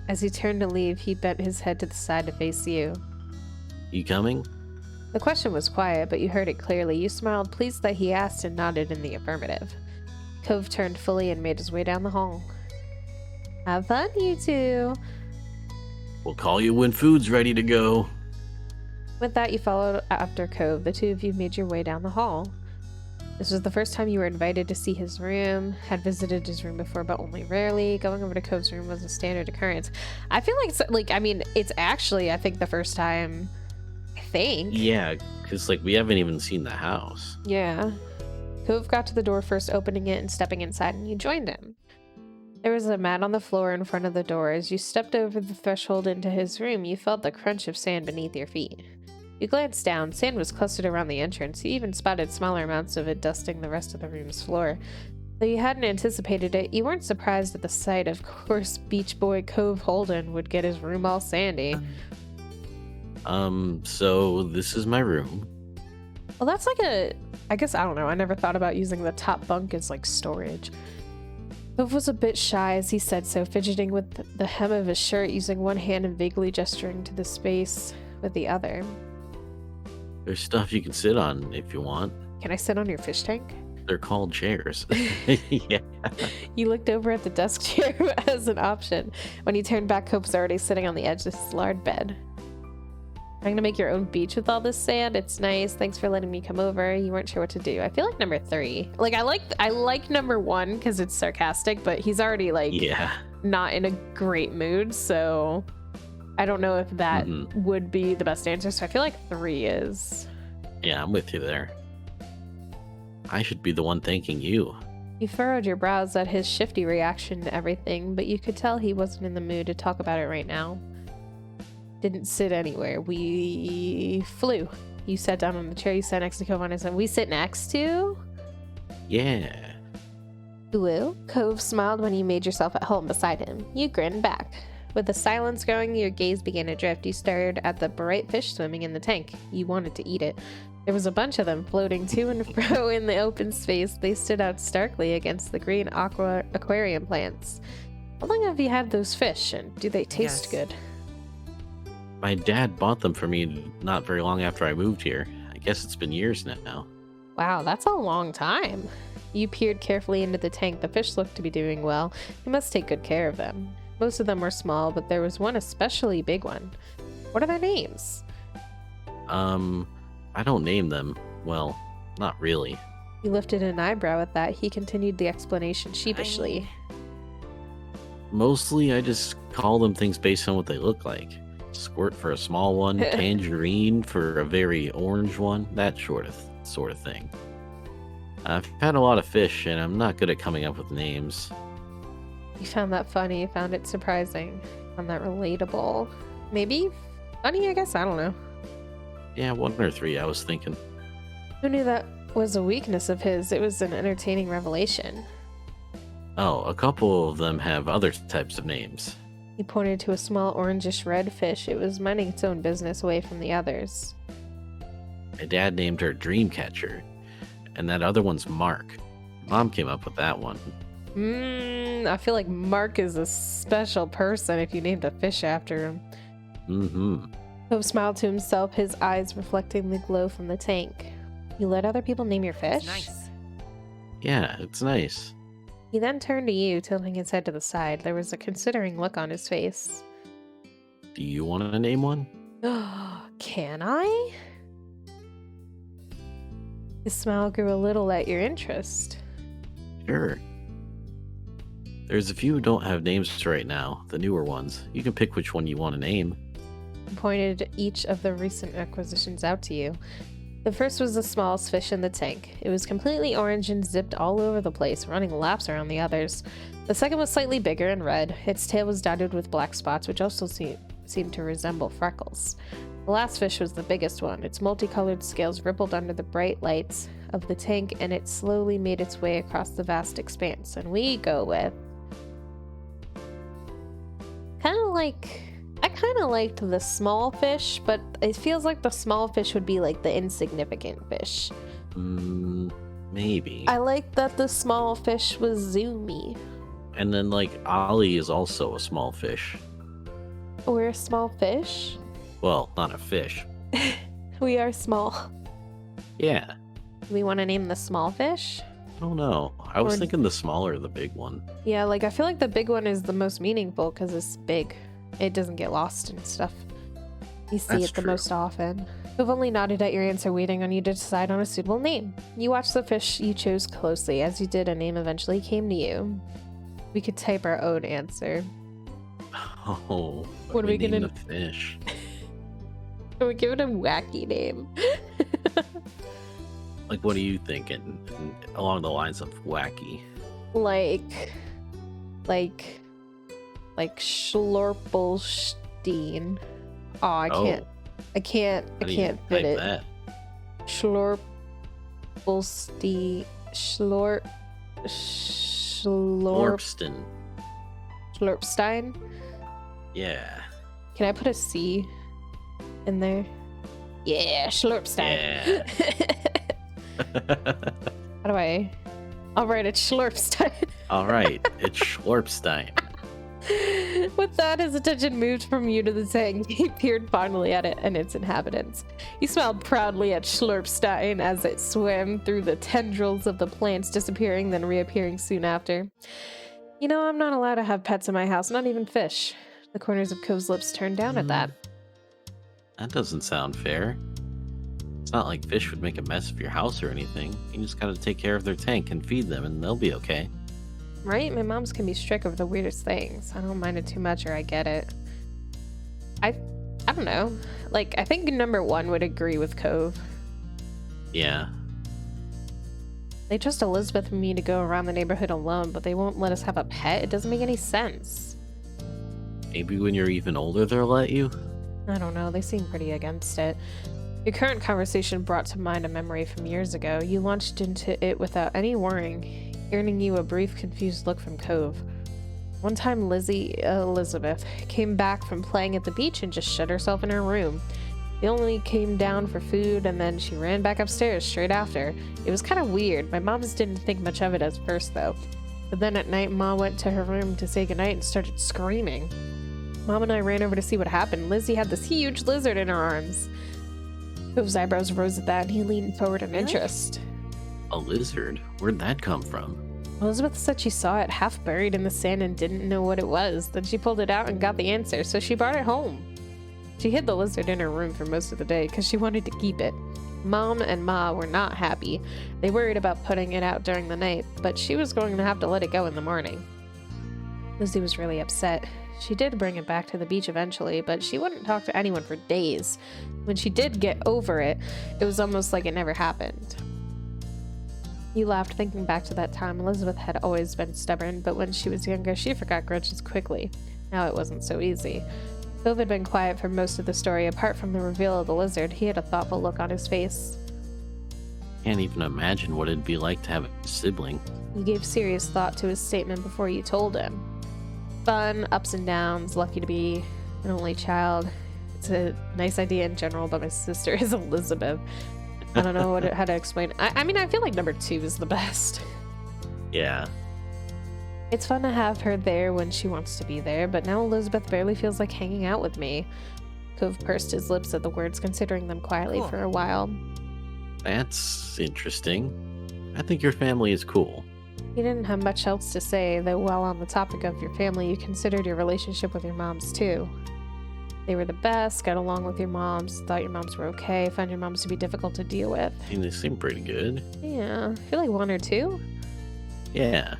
As he turned to leave, he bent his head to the side to face you. You coming? The question was quiet, but you heard it clearly. You smiled, pleased that he asked, and nodded in the affirmative. Cove turned fully and made his way down the hall. Have fun, you two. We'll call you when food's ready to go. With that, you followed after Cove. The two of you made your way down the hall. This was the first time you were invited to see his room. Had visited his room before, but only rarely. Going over to Cove's room was a standard occurrence. I feel like, I mean, it's actually, I think, the first time, I think. Yeah, because, like, we haven't even seen the house. Yeah. Cove got to the door first, opening it and stepping inside, and you joined him. There was a mat on the floor in front of the door. As you stepped over the threshold into his room, you felt the crunch of sand beneath your feet. You glanced down. Sand was clustered around the entrance. You even spotted smaller amounts of it dusting the rest of the room's floor. Though you hadn't anticipated it, you weren't surprised at the sight. Of course, Beach Boy Cove Holden would get his room all sandy. So this is my room. Well, that's like I guess, I don't know. I never thought about using the top bunk as like storage. Cove was a bit shy as he said so, fidgeting with the hem of his shirt, using one hand and vaguely gesturing to the space with the other. There's stuff you can sit on if you want. Can I sit on your fish tank? They're called chairs. Yeah. You looked over at the desk chair as an option. When you turned back, Cope was already sitting on the edge of his large bed. Trying to make your own beach with all this sand. It's nice. Thanks for letting me come over. You weren't sure what to do. I feel like number 3. Like I like number 1 because it's sarcastic, but he's already like not in a great mood, so I don't know if that would be the best answer. So I feel like 3 is. Yeah, I'm with you there. I should be the one thanking you. You furrowed your brows at his shifty reaction to everything, but you could tell he wasn't in the mood to talk about it right now. Didn't sit anywhere. We flew. You sat down on the chair you sat next to Cove on and said, we sit next to? Yeah. Blue. Cove smiled when you made yourself at home beside him. You grinned back. With the silence growing, your gaze began to drift. You stared at the bright fish swimming in the tank. You wanted to eat it. There was a bunch of them floating to and fro in the open space. They stood out starkly against the green aquarium plants. How long have you had those fish, and do they taste good? My dad bought them for me not very long after I moved here. I guess it's been years now. Wow, that's a long time. You peered carefully into the tank. The fish looked to be doing well. You must take good care of them. Most of them were small, but there was one especially big one. What are their names? I don't name them. Well, not really. You lifted an eyebrow at that. He continued the explanation sheepishly. Mostly, I just call them things based on what they look like. Squirt for a small one, tangerine for a very orange one, that sort of thing. I've had a lot of fish, and I'm not good at coming up with names. You found that funny. You found it surprising. Found that relatable. Maybe funny, I guess. I don't know. Yeah, 1 or 3, I was thinking. Who knew that was a weakness of his? It was an entertaining revelation. Oh, a couple of them have other types of names. He pointed to a small orangish red fish. It was minding its own business away from the others. My dad named her Dreamcatcher, and that other one's Mark. Mom came up with that one. I feel like Mark is a special person if you named a fish after him. Mm-hmm. Cove smiled to himself, his eyes reflecting the glow from the tank. You let other people name your fish? Nice. Yeah, it's nice. He then turned to you, tilting his head to the side. There was a considering look on his face. Do you want to name one? Can I? His smile grew a little at your interest. Sure. There's a few who don't have names right now, the newer ones. You can pick which one you want to name. He pointed each of the recent acquisitions out to you. The first was the smallest fish in the tank. It was completely orange and zipped all over the place, running laps around the others. The second was slightly bigger and red. Its tail was dotted with black spots, which also seemed to resemble freckles. The last fish was the biggest one. Its multicolored scales rippled under the bright lights of the tank, and it slowly made its way across the vast expanse. And we go with... I kind of liked the small fish, but it feels like the small fish would be like the insignificant fish. Maybe. I like that the small fish was zoomy. And then, like, Ollie is also a small fish. We're a small fish? Well, not a fish. We are small. Yeah. Do we want to name the small fish? I don't know. I was Or- thinking the smaller, the big one. Yeah, like I feel like the big one is the most meaningful because it's big. It doesn't get lost and stuff. You see That's it the true. most often. You've only nodded at your answer, waiting on you to decide on a suitable name. You watched the fish you chose closely. As you did, a name eventually came to you. We could type our own answer. Oh, What are we name gonna- the fish? Can we give it a wacky name? Like, what are you thinking? Along the lines of wacky. like Schlorpelstein. Oh, I can't How do you fit type it. that? Schlorpelstein. Orpston. Schlorpstein. Yeah. Can I put a C in there? Yeah, Schlorpstein. How do I? All right, it's Schlorpstein. All right, it's Schwarpstein. With that, his attention moved from you to the tank. He peered fondly at it and its inhabitants. He smiled proudly at Schlorpstein as it swam through the tendrils of the plants, disappearing, then reappearing soon after. You know, I'm not allowed to have pets in my house, not even fish. The corners of Cove's lips turned down at that. That doesn't sound fair. It's not like fish would make a mess of your house or anything. You just gotta take care of their tank and feed them, and they'll be okay. Right? My moms can be strict over the weirdest things. I don't mind it too much, or I get it. I don't know. Like, I think number 1 would agree with Cove. Yeah. They trust Elizabeth and me to go around the neighborhood alone, but they won't let us have a pet. It doesn't make any sense. Maybe when you're even older, they'll let you. I don't know, they seem pretty against it. Your current conversation brought to mind a memory from years ago. You launched into it without any warning, earning you a brief, confused look from Cove. One time, Elizabeth, came back from playing at the beach and just shut herself in her room. She only came down for food and then she ran back upstairs straight after. It was kind of weird. My moms didn't think much of it at first, though. But then at night, Ma went to her room to say goodnight and started screaming. Mom and I ran over to see what happened. Lizzie had this huge lizard in her arms. Cove's eyebrows rose at that and he leaned forward in interest. A lizard? Where'd that come from? Elizabeth said she saw it half buried in the sand and didn't know what it was. Then she pulled it out and got the answer, so she brought it home. She hid the lizard in her room for most of the day because she wanted to keep it. Mom and Ma were not happy. They worried about putting it out during the night, but she was going to have to let it go in the morning. Lizzie was really upset. She did bring it back to the beach eventually, but she wouldn't talk to anyone for days. When she did get over it, it was almost like it never happened. You laughed thinking back to that time. Elizabeth had always been stubborn, but when she was younger, she forgot grudges quickly. Now it wasn't so easy. Phil had been quiet for most of the story. Apart from the reveal of the lizard, he had a thoughtful look on his face. Can't even imagine what it'd be like to have a sibling. You gave serious thought to his statement before you told him. Fun, ups and downs, lucky to be an only child. It's a nice idea in general, but my sister is Elizabeth. I don't know how to explain. I mean, I feel like number 2 is the best. Yeah. It's fun to have her there when she wants to be there, but now Elizabeth barely feels like hanging out with me. Cove pursed his lips at the words, considering them quietly for a while. That's interesting. I think your family is cool. He didn't have much else to say, though while on the topic of your family, you considered your relationship with your moms too. They were the best, got along with your moms, thought your moms were okay, found your moms to be difficult to deal with. I mean, they seem pretty good. Yeah, I feel like 1 or 2. Yeah.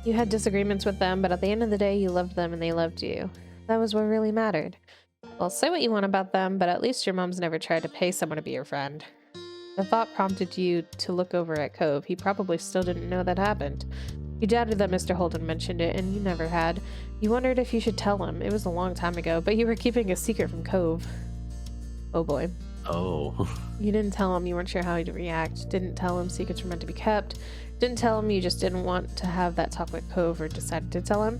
You had disagreements with them, but at the end of the day, you loved them and they loved you. That was what really mattered. Well, say what you want about them, but at least your mom's never tried to pay someone to be your friend. The thought prompted you to look over at Cove. He probably still didn't know that happened. You doubted that Mr. Holden mentioned it, and you never had. You wondered if you should tell him. It was a long time ago, but you were keeping a secret from Cove. Oh boy. Oh. You didn't tell him, you weren't sure how he'd react. Didn't tell him secrets were meant to be kept. Didn't tell him you just didn't want to have that talk with Cove, or decided to tell him.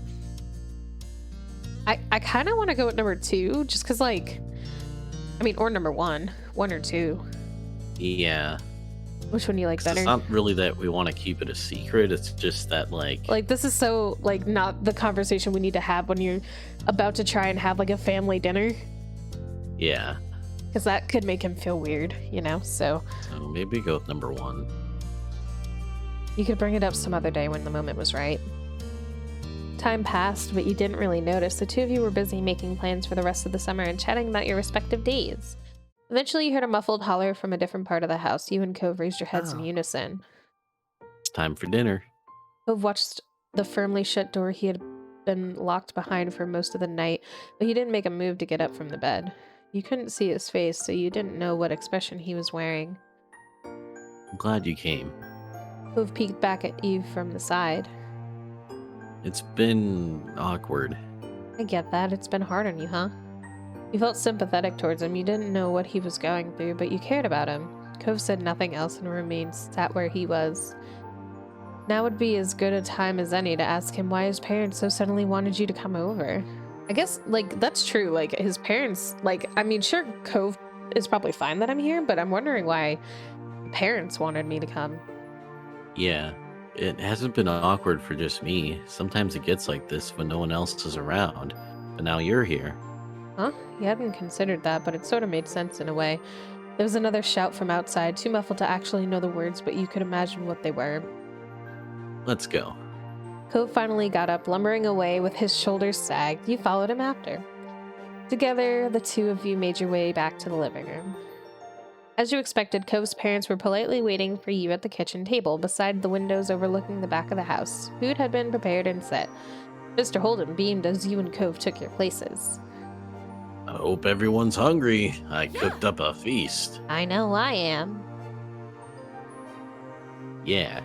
I kind of want to go with number 2, just because, like, I mean, or number 1 or 2. Yeah. Which one do you like better? It's not really that we want to keep it a secret. It's just that, like this is so, like, not the conversation we need to have when you're about to try and have, like, a family dinner. Yeah. Because that could make him feel weird, you know? So maybe go with number 1. you could bring it up some other day when the moment was right. Time passed, but you didn't really notice. The 2 of you were busy making plans for the rest of the summer and chatting about your respective days. Eventually, you heard a muffled holler from a different part of the house. You and Cove raised your heads in unison. It's time for dinner. Cove watched the firmly shut door he had been locked behind for most of the night, but he didn't make a move to get up from the bed. You couldn't see his face, so you didn't know what expression he was wearing. I'm glad you came. Cove peeked back at you from the side. It's been awkward. I get that. It's been hard on you, huh? You felt sympathetic towards him. You didn't know what he was going through, but you cared about him. Cove said nothing else and remained sat where he was. Now would be as good a time as any to ask him why his parents so suddenly wanted you to come over. I guess, like, that's true. Like, his parents, like, I mean, sure, Cove is probably fine that I'm here, but I'm wondering why parents wanted me to come. Yeah. It hasn't been awkward for just me. Sometimes it gets like this when no one else is around. But now you're here. Huh? You hadn't considered that, but it sort of made sense in a way. There was another shout from outside, too muffled to actually know the words, but you could imagine what they were. Let's go. Cove finally got up, lumbering away with his shoulders sagged. You followed him after. Together, the 2 of you made your way back to the living room. As you expected, Cove's parents were politely waiting for you at the kitchen table, beside the windows overlooking the back of the house. Food had been prepared and set. Mr. Holden beamed as you and Cove took your places. I hope everyone's hungry. I cooked up a feast. I know I am. Yeah.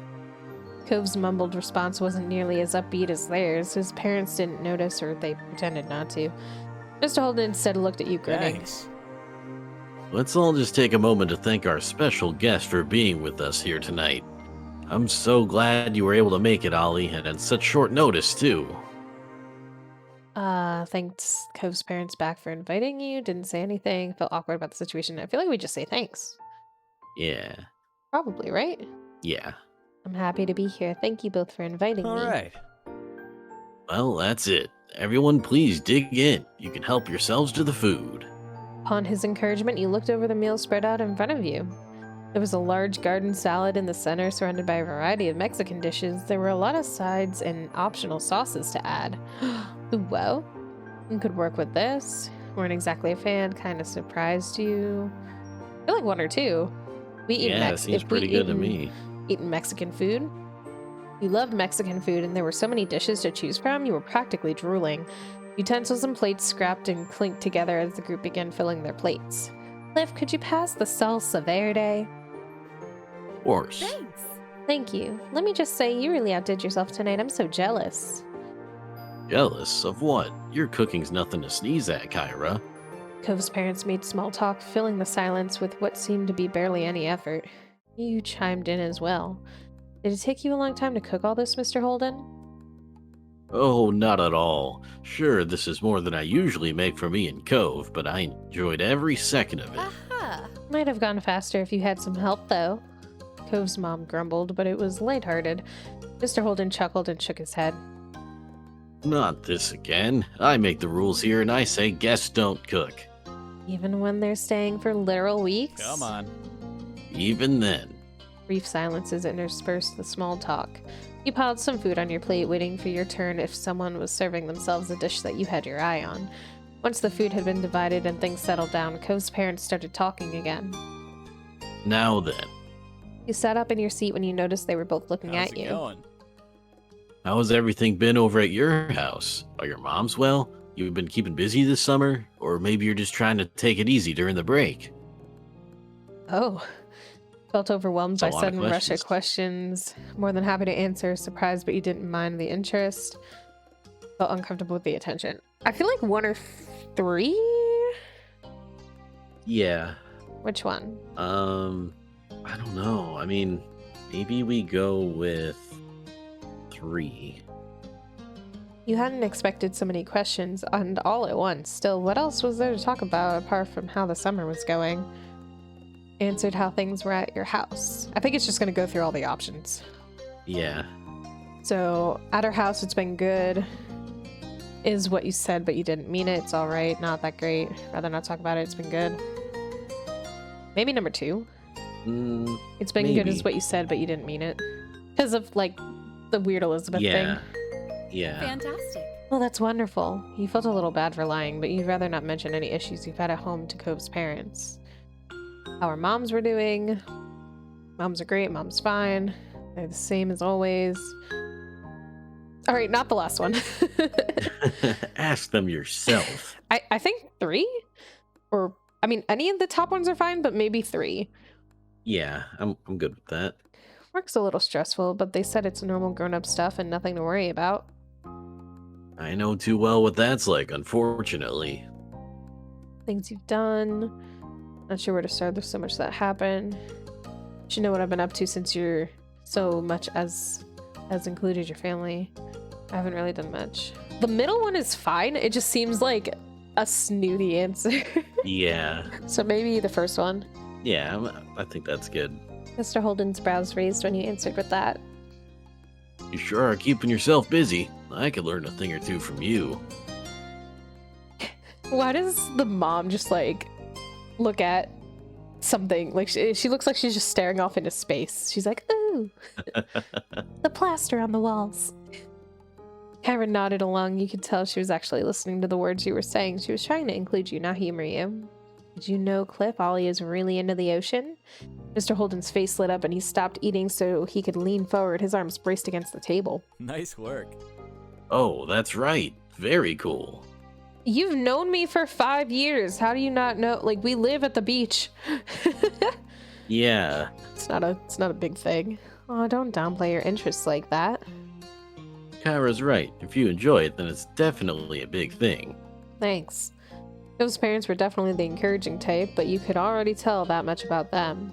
Cove's mumbled response wasn't nearly as upbeat as theirs. His parents didn't notice, or they pretended not to. Mr. Holden instead looked at you, grinning. Thanks. Let's all just take a moment to thank our special guest for being with us here tonight. I'm so glad you were able to make it, Ollie, and at such short notice, too. Thanked Cove's parents back for inviting you. Didn't say anything. Felt awkward about the situation. I feel like we just say thanks. Yeah. Probably, right? Yeah. I'm happy to be here. Thank you both for inviting All me. right. Well, that's it. Everyone, please dig in. You can help yourselves to the food. Upon his encouragement, you looked over the meal spread out in front of you. There was a large garden salad in the center, surrounded by a variety of Mexican dishes. There were a lot of sides and optional sauces to add. Well, you could work with this. Weren't exactly a fan, kind of surprised you. I feel like one or two. We eat Yeah, it seems pretty good to me. Eating Mexican food. You loved Mexican food, and there were so many dishes to choose from, you were practically drooling. Utensils and plates scrapped and clinked together as the group began filling their plates. Liv, could you pass the salsa verde? Of course. Thanks. Thank you. Let me just say, you really outdid yourself tonight. I'm so jealous. Jealous of what? Your cooking's nothing to sneeze at, Kyra. Cove's parents made small talk, filling the silence with what seemed to be barely any effort. You chimed in as well. Did it take you a long time to cook all this, Mr. Holden? Oh, not at all. Sure, this is more than I usually make for me and Cove, but I enjoyed every second of it. Aha. Might have gone faster if you had some help, though. Cove's mom grumbled, but it was lighthearted. Mr. Holden chuckled and shook his head. Not this again. I make the rules here and I say guests don't cook. Even when they're staying for literal weeks? Come on. Even then. Brief silences interspersed the small talk. You piled some food on your plate, waiting for your turn if someone was serving themselves a dish that you had your eye on. Once the food had been divided and things settled down, Cove's parents started talking again. Now then. You sat up in your seat when you noticed they were both looking How's at it you. going? How's everything been over at your house? Are your moms well? You've been keeping busy this summer? Or maybe you're just trying to take it easy during the break? Oh. Felt overwhelmed by That's a lot of sudden rush of questions. More than happy to answer, surprised, but you didn't mind the interest. Felt uncomfortable with the attention. I feel like one or three? Yeah. Which one? I don't know. I mean, maybe we go with 3. You hadn't expected so many questions, and all at once. Still, what else was there to talk about apart from how the summer was going? Answered how things were at your house. I think it's just going to go through all the options. Yeah. So, at our house, it's been good. Is what you said, but you didn't mean it. It's all right. Not that great. Rather not talk about it. It's been good. Maybe number 2. It's been good is maybe. what you said, but you didn't mean it. Because of, like, the weird Elizabeth Yeah. thing. Yeah. Fantastic. Well, that's wonderful. You felt a little bad for lying, but you'd rather not mention any issues you've had at home to Cove's parents. How our moms were doing. Moms are great. Mom's fine. They're the same as always. All right, not the last one. Ask them yourself. I think 3? Or, I mean, any of the top ones are fine, but maybe 3. Yeah, I'm good with that. Work's a little stressful, but they said it's normal grown-up stuff and nothing to worry about. I know too well what that's like, unfortunately. Things you've done. Not sure where to start. There's so much that happened. Should know what I've been up to since you're so much as included your family. I haven't really done much. The middle one is fine. It just seems like a snooty answer. Yeah. So maybe the first one. Yeah, I think that's good. Mr. Holden's brows raised when you answered with that. You sure are keeping yourself busy. I could learn a thing or two from you. Why does the mom just like look at something? Like she looks like she's just staring off into space. She's like, ooh, the plaster on the walls. Karen nodded along. You could tell she was actually listening to the words you were saying. She was trying to include you, not humor you. Did you know, Cliff, Ollie is really into the ocean? Mr. Holden's face lit up and he stopped eating so he could lean forward, his arms braced against the table. Nice work. Oh, that's right. Very cool. You've known me for 5 years. How do you not know? Like, we live at the beach. Yeah. It's not a big thing. Oh, don't downplay your interests like that. Kyra's right. If you enjoy it, then it's definitely a big thing. Thanks. Those parents were definitely the encouraging type, but you could already tell that much about them.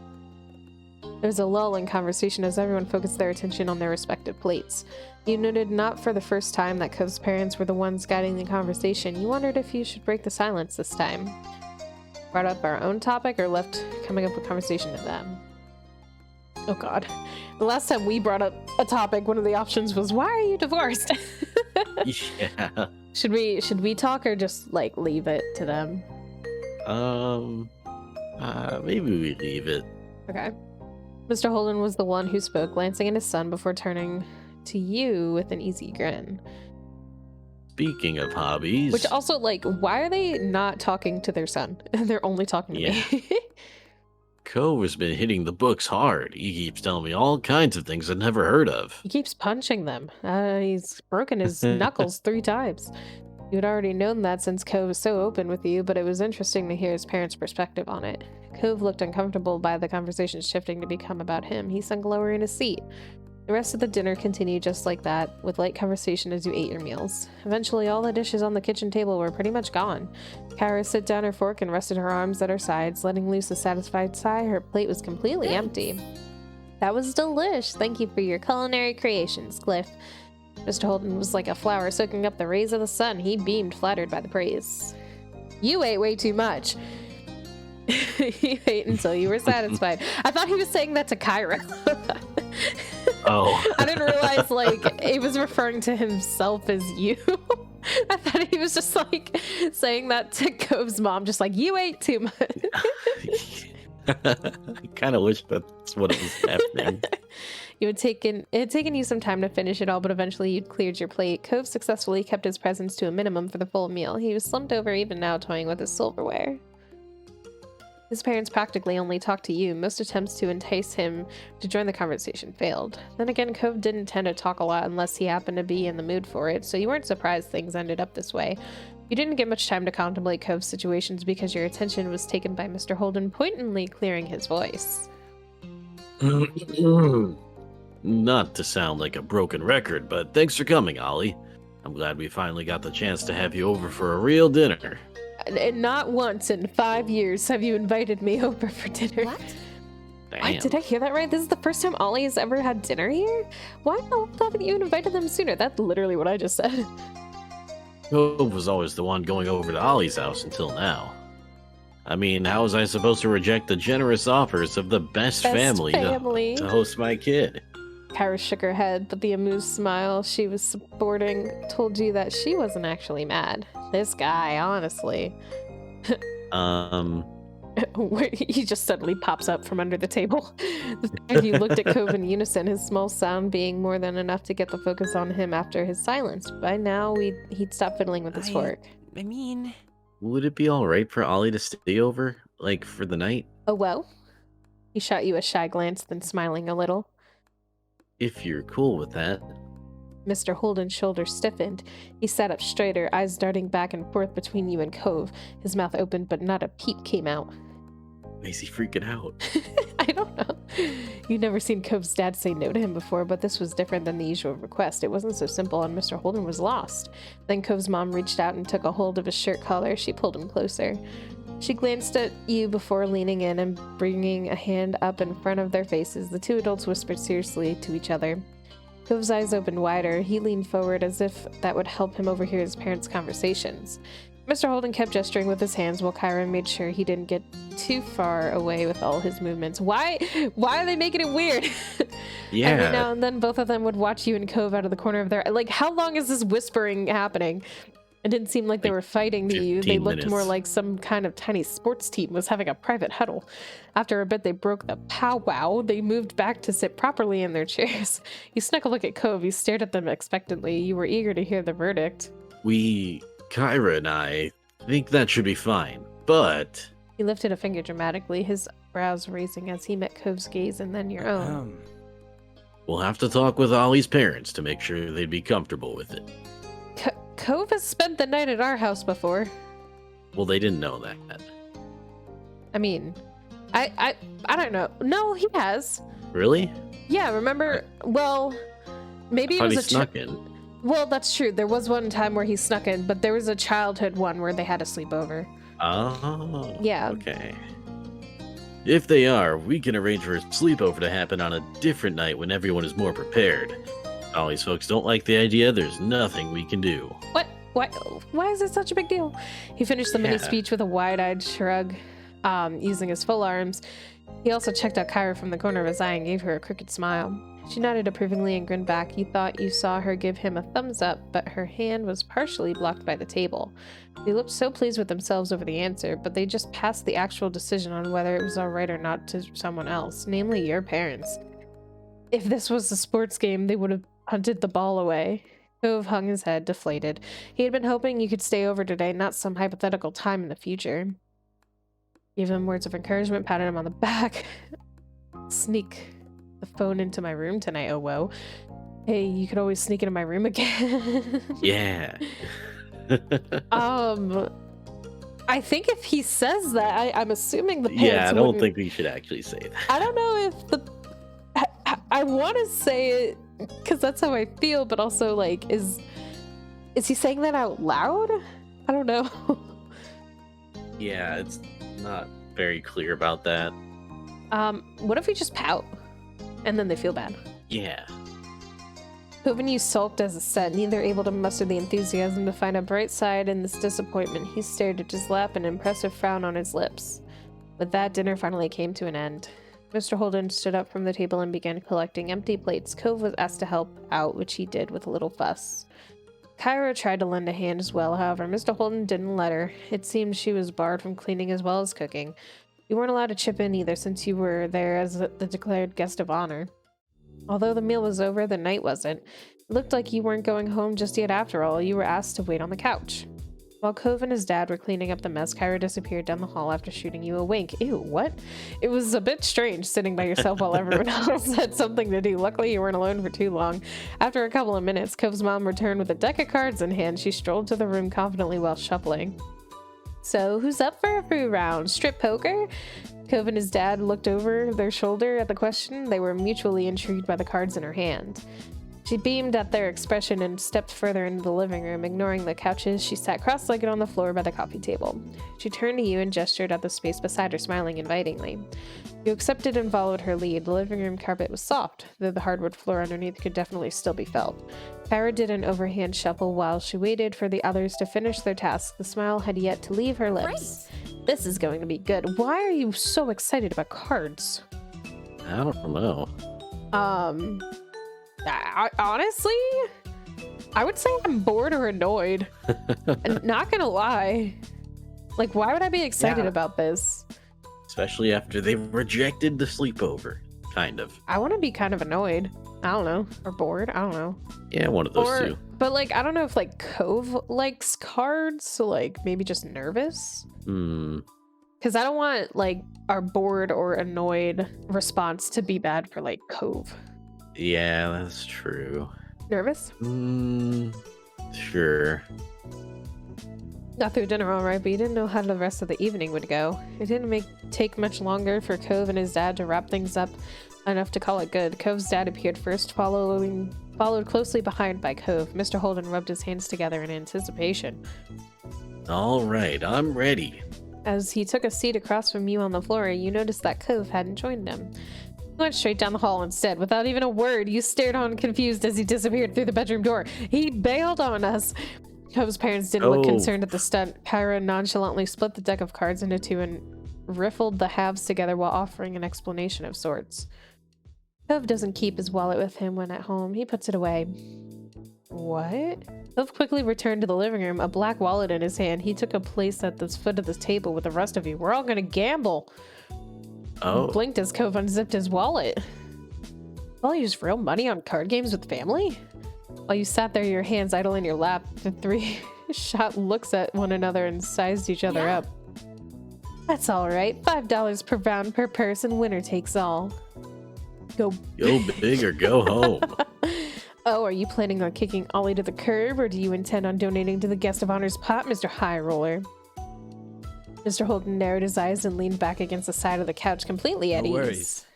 There was a lull in conversation as everyone focused their attention on their respective plates. You noted not for the first time that Cove's parents were the ones guiding the conversation. You wondered if you should break the silence this time. Brought up our own topic or left coming up with conversation to them? Oh god. The last time we brought up a topic, one of the options was, why are you divorced? Yeah. Should we talk or just like leave it to them? Maybe we leave it. Okay. Mr. Holden was the one who spoke, glancing at his son before turning to you with an easy grin. Speaking of hobbies. Which also, like, why are they not talking to their son? They're only talking to me. Cove has been hitting the books hard. He keeps telling me all kinds of things I've never heard of. He keeps punching them. He's broken his knuckles 3 times. You had already known that since Cove was so open with you, but it was interesting to hear his parents' perspective on it. Cove looked uncomfortable by the conversation shifting to become about him. He sunk lower in his seat. The rest of the dinner continued just like that, with light conversation as you ate your meals. Eventually, all the dishes on the kitchen table were pretty much gone. Kyra set down her fork and rested her arms at her sides, letting loose a satisfied sigh. Her plate was completely empty. That was delish. Thank you for your culinary creations, Cliff. Mr. Holden was like a flower soaking up the rays of the sun. He beamed, flattered by the praise. You ate way too much. You ate until you were satisfied. I thought he was saying that to Kyra. Oh. I didn't realize, like, he was referring to himself as you. I thought he was just, like, saying that to Cove's mom, just like, you ate too much. I kind of wish that's what it was happening. It had taken you some time to finish it all, but eventually you'd cleared your plate. Cove successfully kept his presence to a minimum for the full meal. He was slumped over, even now toying with his silverware. His parents practically only talked to you. Most attempts to entice him to join the conversation failed. Then again, Cove didn't tend to talk a lot unless he happened to be in the mood for it, so you weren't surprised things ended up this way. You didn't get much time to contemplate Cove's situations because your attention was taken by Mr. Holden pointedly clearing his voice. Not to sound like a broken record, but thanks for coming, Ollie. I'm glad we finally got the chance to have you over for a real dinner. And not once in 5 years have you invited me over for dinner. What? Damn. Wait, did I hear that right? This is the first time Ollie has ever had dinner here? Why haven't you invited them sooner? That's literally what I just said. Cove was always the one going over to Ollie's house until now. I mean, how was I supposed to reject the generous offers of the best family. To host my kid? Kyra shook her head, but the amused smile she was sporting told you that she wasn't actually mad. This guy, honestly. He just suddenly pops up from under the table. The three of you looked at Cove in unison, his small sound being more than enough to get the focus on him after his silence. By now, he'd stopped fiddling with his fork. I mean... Would it be alright for Ollie to stay over, like, for the night? Oh, well? He shot you a shy glance, then smiling a little. If you're cool with that. Mr. Holden's shoulders stiffened. He sat up straighter, eyes darting back and forth between you and Cove. His mouth opened, but not a peep came out. Is he freaking out? I don't know. You'd never seen Cove's dad say no to him before, but this was different than the usual request. It wasn't so simple, and Mr. Holden was lost. Then Cove's mom reached out and took a hold of his shirt collar. She pulled him closer. She glanced at you before leaning in and bringing a hand up in front of their faces. The two adults whispered seriously to each other. Cove's eyes opened wider. He leaned forward as if that would help him overhear his parents' conversations. Mr. Holden kept gesturing with his hands while Kyra made sure he didn't get too far away with all his movements. Why are they making it weird? Yeah. Every now and then both of them would watch you and Cove out of the corner of their... Like, how long is this whispering happening? It didn't seem like they were fighting to you. They looked more like some kind of tiny sports team was having a private huddle. After a bit, they broke the powwow. They moved back to sit properly in their chairs. You snuck a look at Cove. You stared at them expectantly. You were eager to hear the verdict. Kyra and I think that should be fine, but... He lifted a finger dramatically, his brows raising as he met Cove's gaze and then your own. We'll have to talk with Ollie's parents to make sure they'd be comfortable with it. Cove has spent the night at our house before. Well, they didn't know that. I mean, I don't know. No, he has. Really? Yeah, remember? Well, maybe it was he snuck in. Well, that's true. There was one time where he snuck in, but there was a childhood one where they had a sleepover. Oh, Yeah. okay. If they are, we can arrange for a sleepover to happen on a different night when everyone is more prepared. All these folks don't like the idea, there's nothing we can do. What? Why? Why is it such a big deal? He finished the mini Yeah. speech with a wide-eyed shrug, using his full arms. He also checked out Kyra from the corner of his eye and gave her a crooked smile. She nodded approvingly and grinned back. You thought you saw her give him a thumbs up, but her hand was partially blocked by the table. They looked so pleased with themselves over the answer, but they just passed the actual decision on whether it was all right or not to someone else, namely your parents. If this was a sports game, they would have hunted the ball away. Cove hung his head, deflated. He had been hoping you could stay over today, not some hypothetical time in the future. Gave him words of encouragement, patted him on the back. Sneak the phone into my room tonight, oh whoa. Hey, you could always sneak into my room again. Yeah. I think if he says that, I'm assuming the parents Yeah, I don't wouldn't- think we should actually say that. I don't know if I want to say it because that's how I feel, but also like, is he saying that out loud? I don't know. Yeah, it's not very clear about that. What if we just pout and then they feel bad? Yeah. Covenue sulked as a set, neither able to muster the enthusiasm to find a bright side in this disappointment. He stared at his lap, an impressive frown on his lips. With that, dinner finally came to an end. Mr. Holden stood up from the table and began collecting empty plates. Cove was asked to help out, which he did with a little fuss. Kyra tried to lend a hand as well, however, Mr. Holden didn't let her. It seemed she was barred from cleaning as well as cooking. You weren't allowed to chip in either, since you were there as the declared guest of honor. Although the meal was over, the night wasn't. It looked like you weren't going home just yet after all. You were asked to wait on the couch. While Cove and his dad were cleaning up the mess, Kyra disappeared down the hall after shooting you a wink. Ew, what? It was a bit strange sitting by yourself while everyone else had something to do. Luckily, you weren't alone for too long. After a couple of minutes, Cove's mom returned with a deck of cards in hand. She strolled to the room confidently while shuffling. So, who's up for a free round? Strip poker? Cove and his dad looked over their shoulder at the question. They were mutually intrigued by the cards in her hand. She beamed at their expression and stepped further into the living room. Ignoring the couches, she sat cross-legged on the floor by the coffee table. She turned to you and gestured at the space beside her, smiling invitingly. You accepted and followed her lead. The living room carpet was soft, though the hardwood floor underneath could definitely still be felt. Kyra did an overhand shuffle while she waited for the others to finish their task. The smile had yet to leave her lips. Great. This is going to be good. Why are you so excited about cards? I don't know. Honestly, I would say I'm bored or annoyed. I'm not gonna lie. Like, why would I be excited Yeah. about this? Especially after they rejected the sleepover. Kind of. I want to be kind of annoyed. I don't know. Or bored. I don't know. Yeah, one of those Or, two. but like, I don't know if like Cove likes cards, so like maybe just nervous. Hmm. Because I don't want like our bored or annoyed response to be bad for like Cove. Yeah, that's true. Nervous? Sure. Got through dinner all right, but you didn't know how the rest of the evening would go. It didn't take much longer for Cove and his dad to wrap things up enough to call it good. Cove's dad appeared first, followed closely behind by Cove. Mr. Holden rubbed his hands together in anticipation. All right, I'm ready. As he took a seat across from you on the floor, you noticed that Cove hadn't joined him. He went straight down the hall instead. Without even a word, you stared on confused as he disappeared through the bedroom door. He bailed on us. Cove's parents didn't look Oh. concerned at the stunt. Kyra nonchalantly split the deck of cards into two and riffled the halves together while offering an explanation of sorts. Cove doesn't keep his wallet with him when at home. He puts it away. What? Cove quickly returned to the living room, a black wallet in his hand. He took a place at the foot of the table with the rest of you. We're all gonna gamble. Oh. Blinked as Cove unzipped his wallet. Well, you use real money on card games with family? While you sat there, your hands idle in your lap, the three shot looks at one another and sized each other Yeah. up. That's all right. $5 per round per person. Winner takes all. Go. Go big or go home. Oh, are you planning on kicking Ollie to the curb, or do you intend on donating to the guest of honor's pot, Mr. High Roller? Mr. Holden narrowed his eyes and leaned back against the side of the couch, completely at No ease. worries.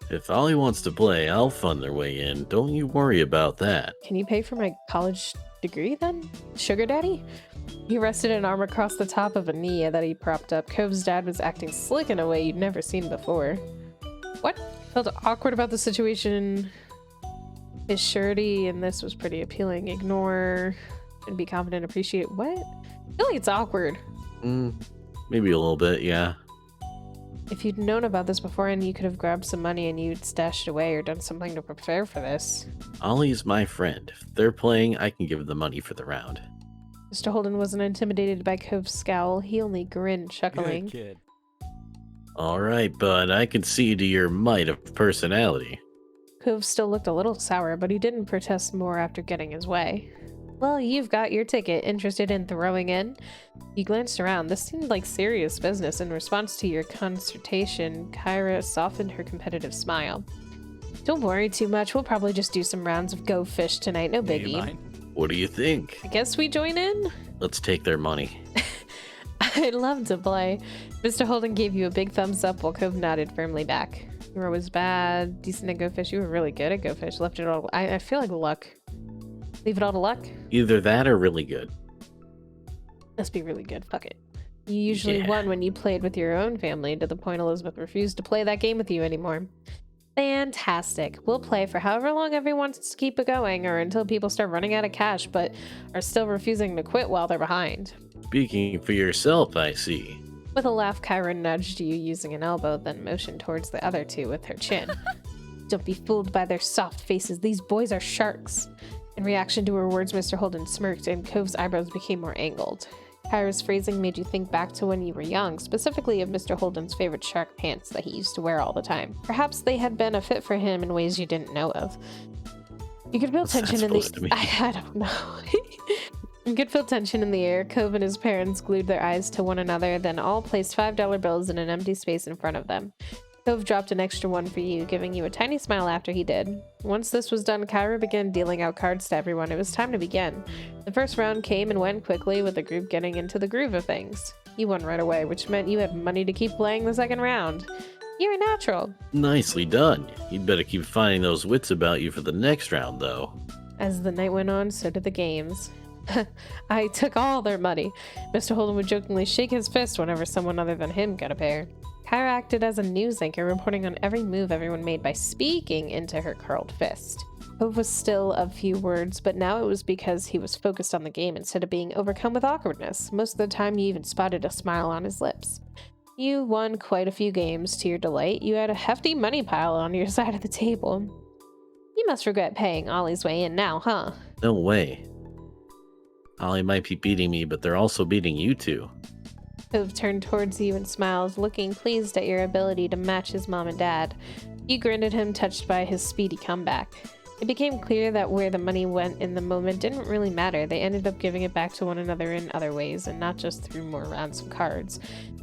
If Ollie wants to play, I'll fund their way in. Don't you worry about that. Can you pay for my college degree then? Sugar daddy? He rested an arm across the top of a knee that he propped up. Cove's dad was acting slick in a way you'd never seen before. What? Felt awkward about the situation. His surety in this was pretty appealing. Ignore and be confident, appreciate. What? I feel like it's awkward. Maybe a little bit, yeah. If you'd known about this beforehand, you could have grabbed some money and you'd stashed it away or done something to prepare for this. Ollie's my friend. If they're playing, I can give them money for the round. Mr. Holden wasn't intimidated by Cove's scowl. He only grinned, chuckling. Good kid. All right, bud, I can see to your might of personality. Cove still looked a little sour, but he didn't protest more after getting his way. Well, you've got your ticket. Interested in throwing in? He glanced around. This seemed like serious business. In response to your consultation, Kyra softened her competitive smile. Don't worry too much. We'll probably just do some rounds of Go Fish tonight. No Do you biggie. mind? What do you think? I guess we join in? Let's take their money. I'd love to play. Mr. Holden gave you a big thumbs up while Cove nodded firmly back. You were always bad, decent at Go Fish. You were really good at Go Fish. Left it all. I feel like luck. Leave it all to luck? Either that or really good. Must be really good. Fuck it. You usually Yeah. won when you played with your own family, to the point Elizabeth refused to play that game with you anymore. Fantastic. We'll play for however long everyone wants to keep it going, or until people start running out of cash but are still refusing to quit while they're behind. Speaking for yourself, I see. With a laugh, Kyra nudged you using an elbow, then motioned towards the other two with her chin. Don't be fooled by their soft faces. These boys are sharks. In reaction to her words, Mr. Holden smirked, and Cove's eyebrows became more angled. Kyra's phrasing made you think back to when you were young, specifically of Mr. Holden's favorite shark pants that he used to wear all the time. Perhaps they had been a fit for him in ways you didn't know of. You could feel What's that tension in supposed to the... mean? I don't know. You could feel tension in the air. Cove and his parents glued their eyes to one another, then all placed $5 bills in an empty space in front of them. Cove dropped an extra one for you, giving you a tiny smile after he did. Once this was done, Kyra began dealing out cards to everyone. It was time to begin. The first round came and went quickly, with the group getting into the groove of things. You won right away, which meant you had money to keep playing the second round. You're a natural. Nicely done. You'd better keep finding those wits about you for the next round, though. As the night went on, so did the games. I took all their money. Mr. Holden would jokingly shake his fist whenever someone other than him got a pair. Kyra acted as a news anchor, reporting on every move everyone made by speaking into her curled fist. Cove was still of few words, but now it was because he was focused on the game instead of being overcome with awkwardness. Most of the time, you even spotted a smile on his lips. You won quite a few games to your delight. You had a hefty money pile on your side of the table. You must regret paying Ollie's way in now, huh? No way. Ollie might be beating me, but they're also beating you two. Cove turned towards you and smiled, looking pleased at your ability to match his mom and dad. You grinned at him, touched by his speedy comeback. It became clear that where the money went in the moment didn't really matter. They ended up giving it back to one another in other ways, and not just through more rounds of cards.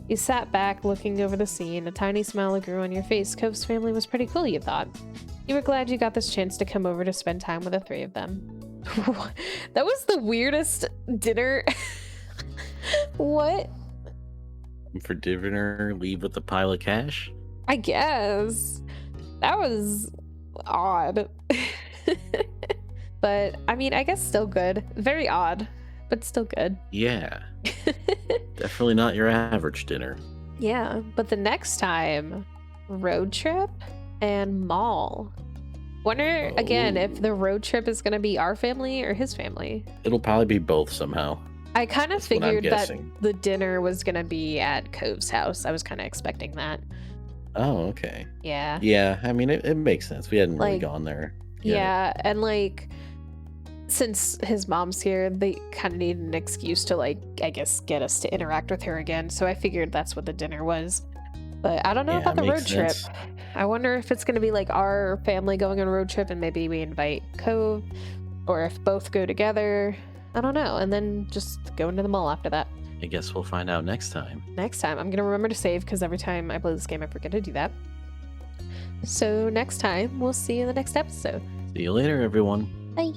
You sat back, looking over the scene. A tiny smile grew on your face. Cove's family was pretty cool, you thought. You were glad you got this chance to come over to spend time with the three of them. That was the weirdest dinner. What? For dinner, leave with a pile of cash? I guess. That was odd. But, I mean, I guess still good. Very odd, but still good. Yeah. Definitely not your average dinner. Yeah, but the next time, road trip and mall. Wonder, again, if the road trip is going to be our family or his family. It'll probably be both somehow. I kind of That's what I'm figured that guessing. the dinner was going to be at Cove's house. I was kind of expecting that. Oh, okay. Yeah. Yeah, I mean, it makes sense. We hadn't really Like, gone there yet. Yeah, and like, since his mom's here, they kind of need an excuse to, like, I guess, get us to interact with her again. So I figured that's what the dinner was. But I don't know Yeah, about the road makes trip. sense. I wonder if it's going to be like our family going on a road trip and maybe we invite Cove, or if both go together. I don't know. And then just go into the mall after that. I guess we'll find out next time. Next time, I'm going to remember to save because every time I play this game, I forget to do that. So next time, we'll see you in the next episode. See you later, everyone. Bye.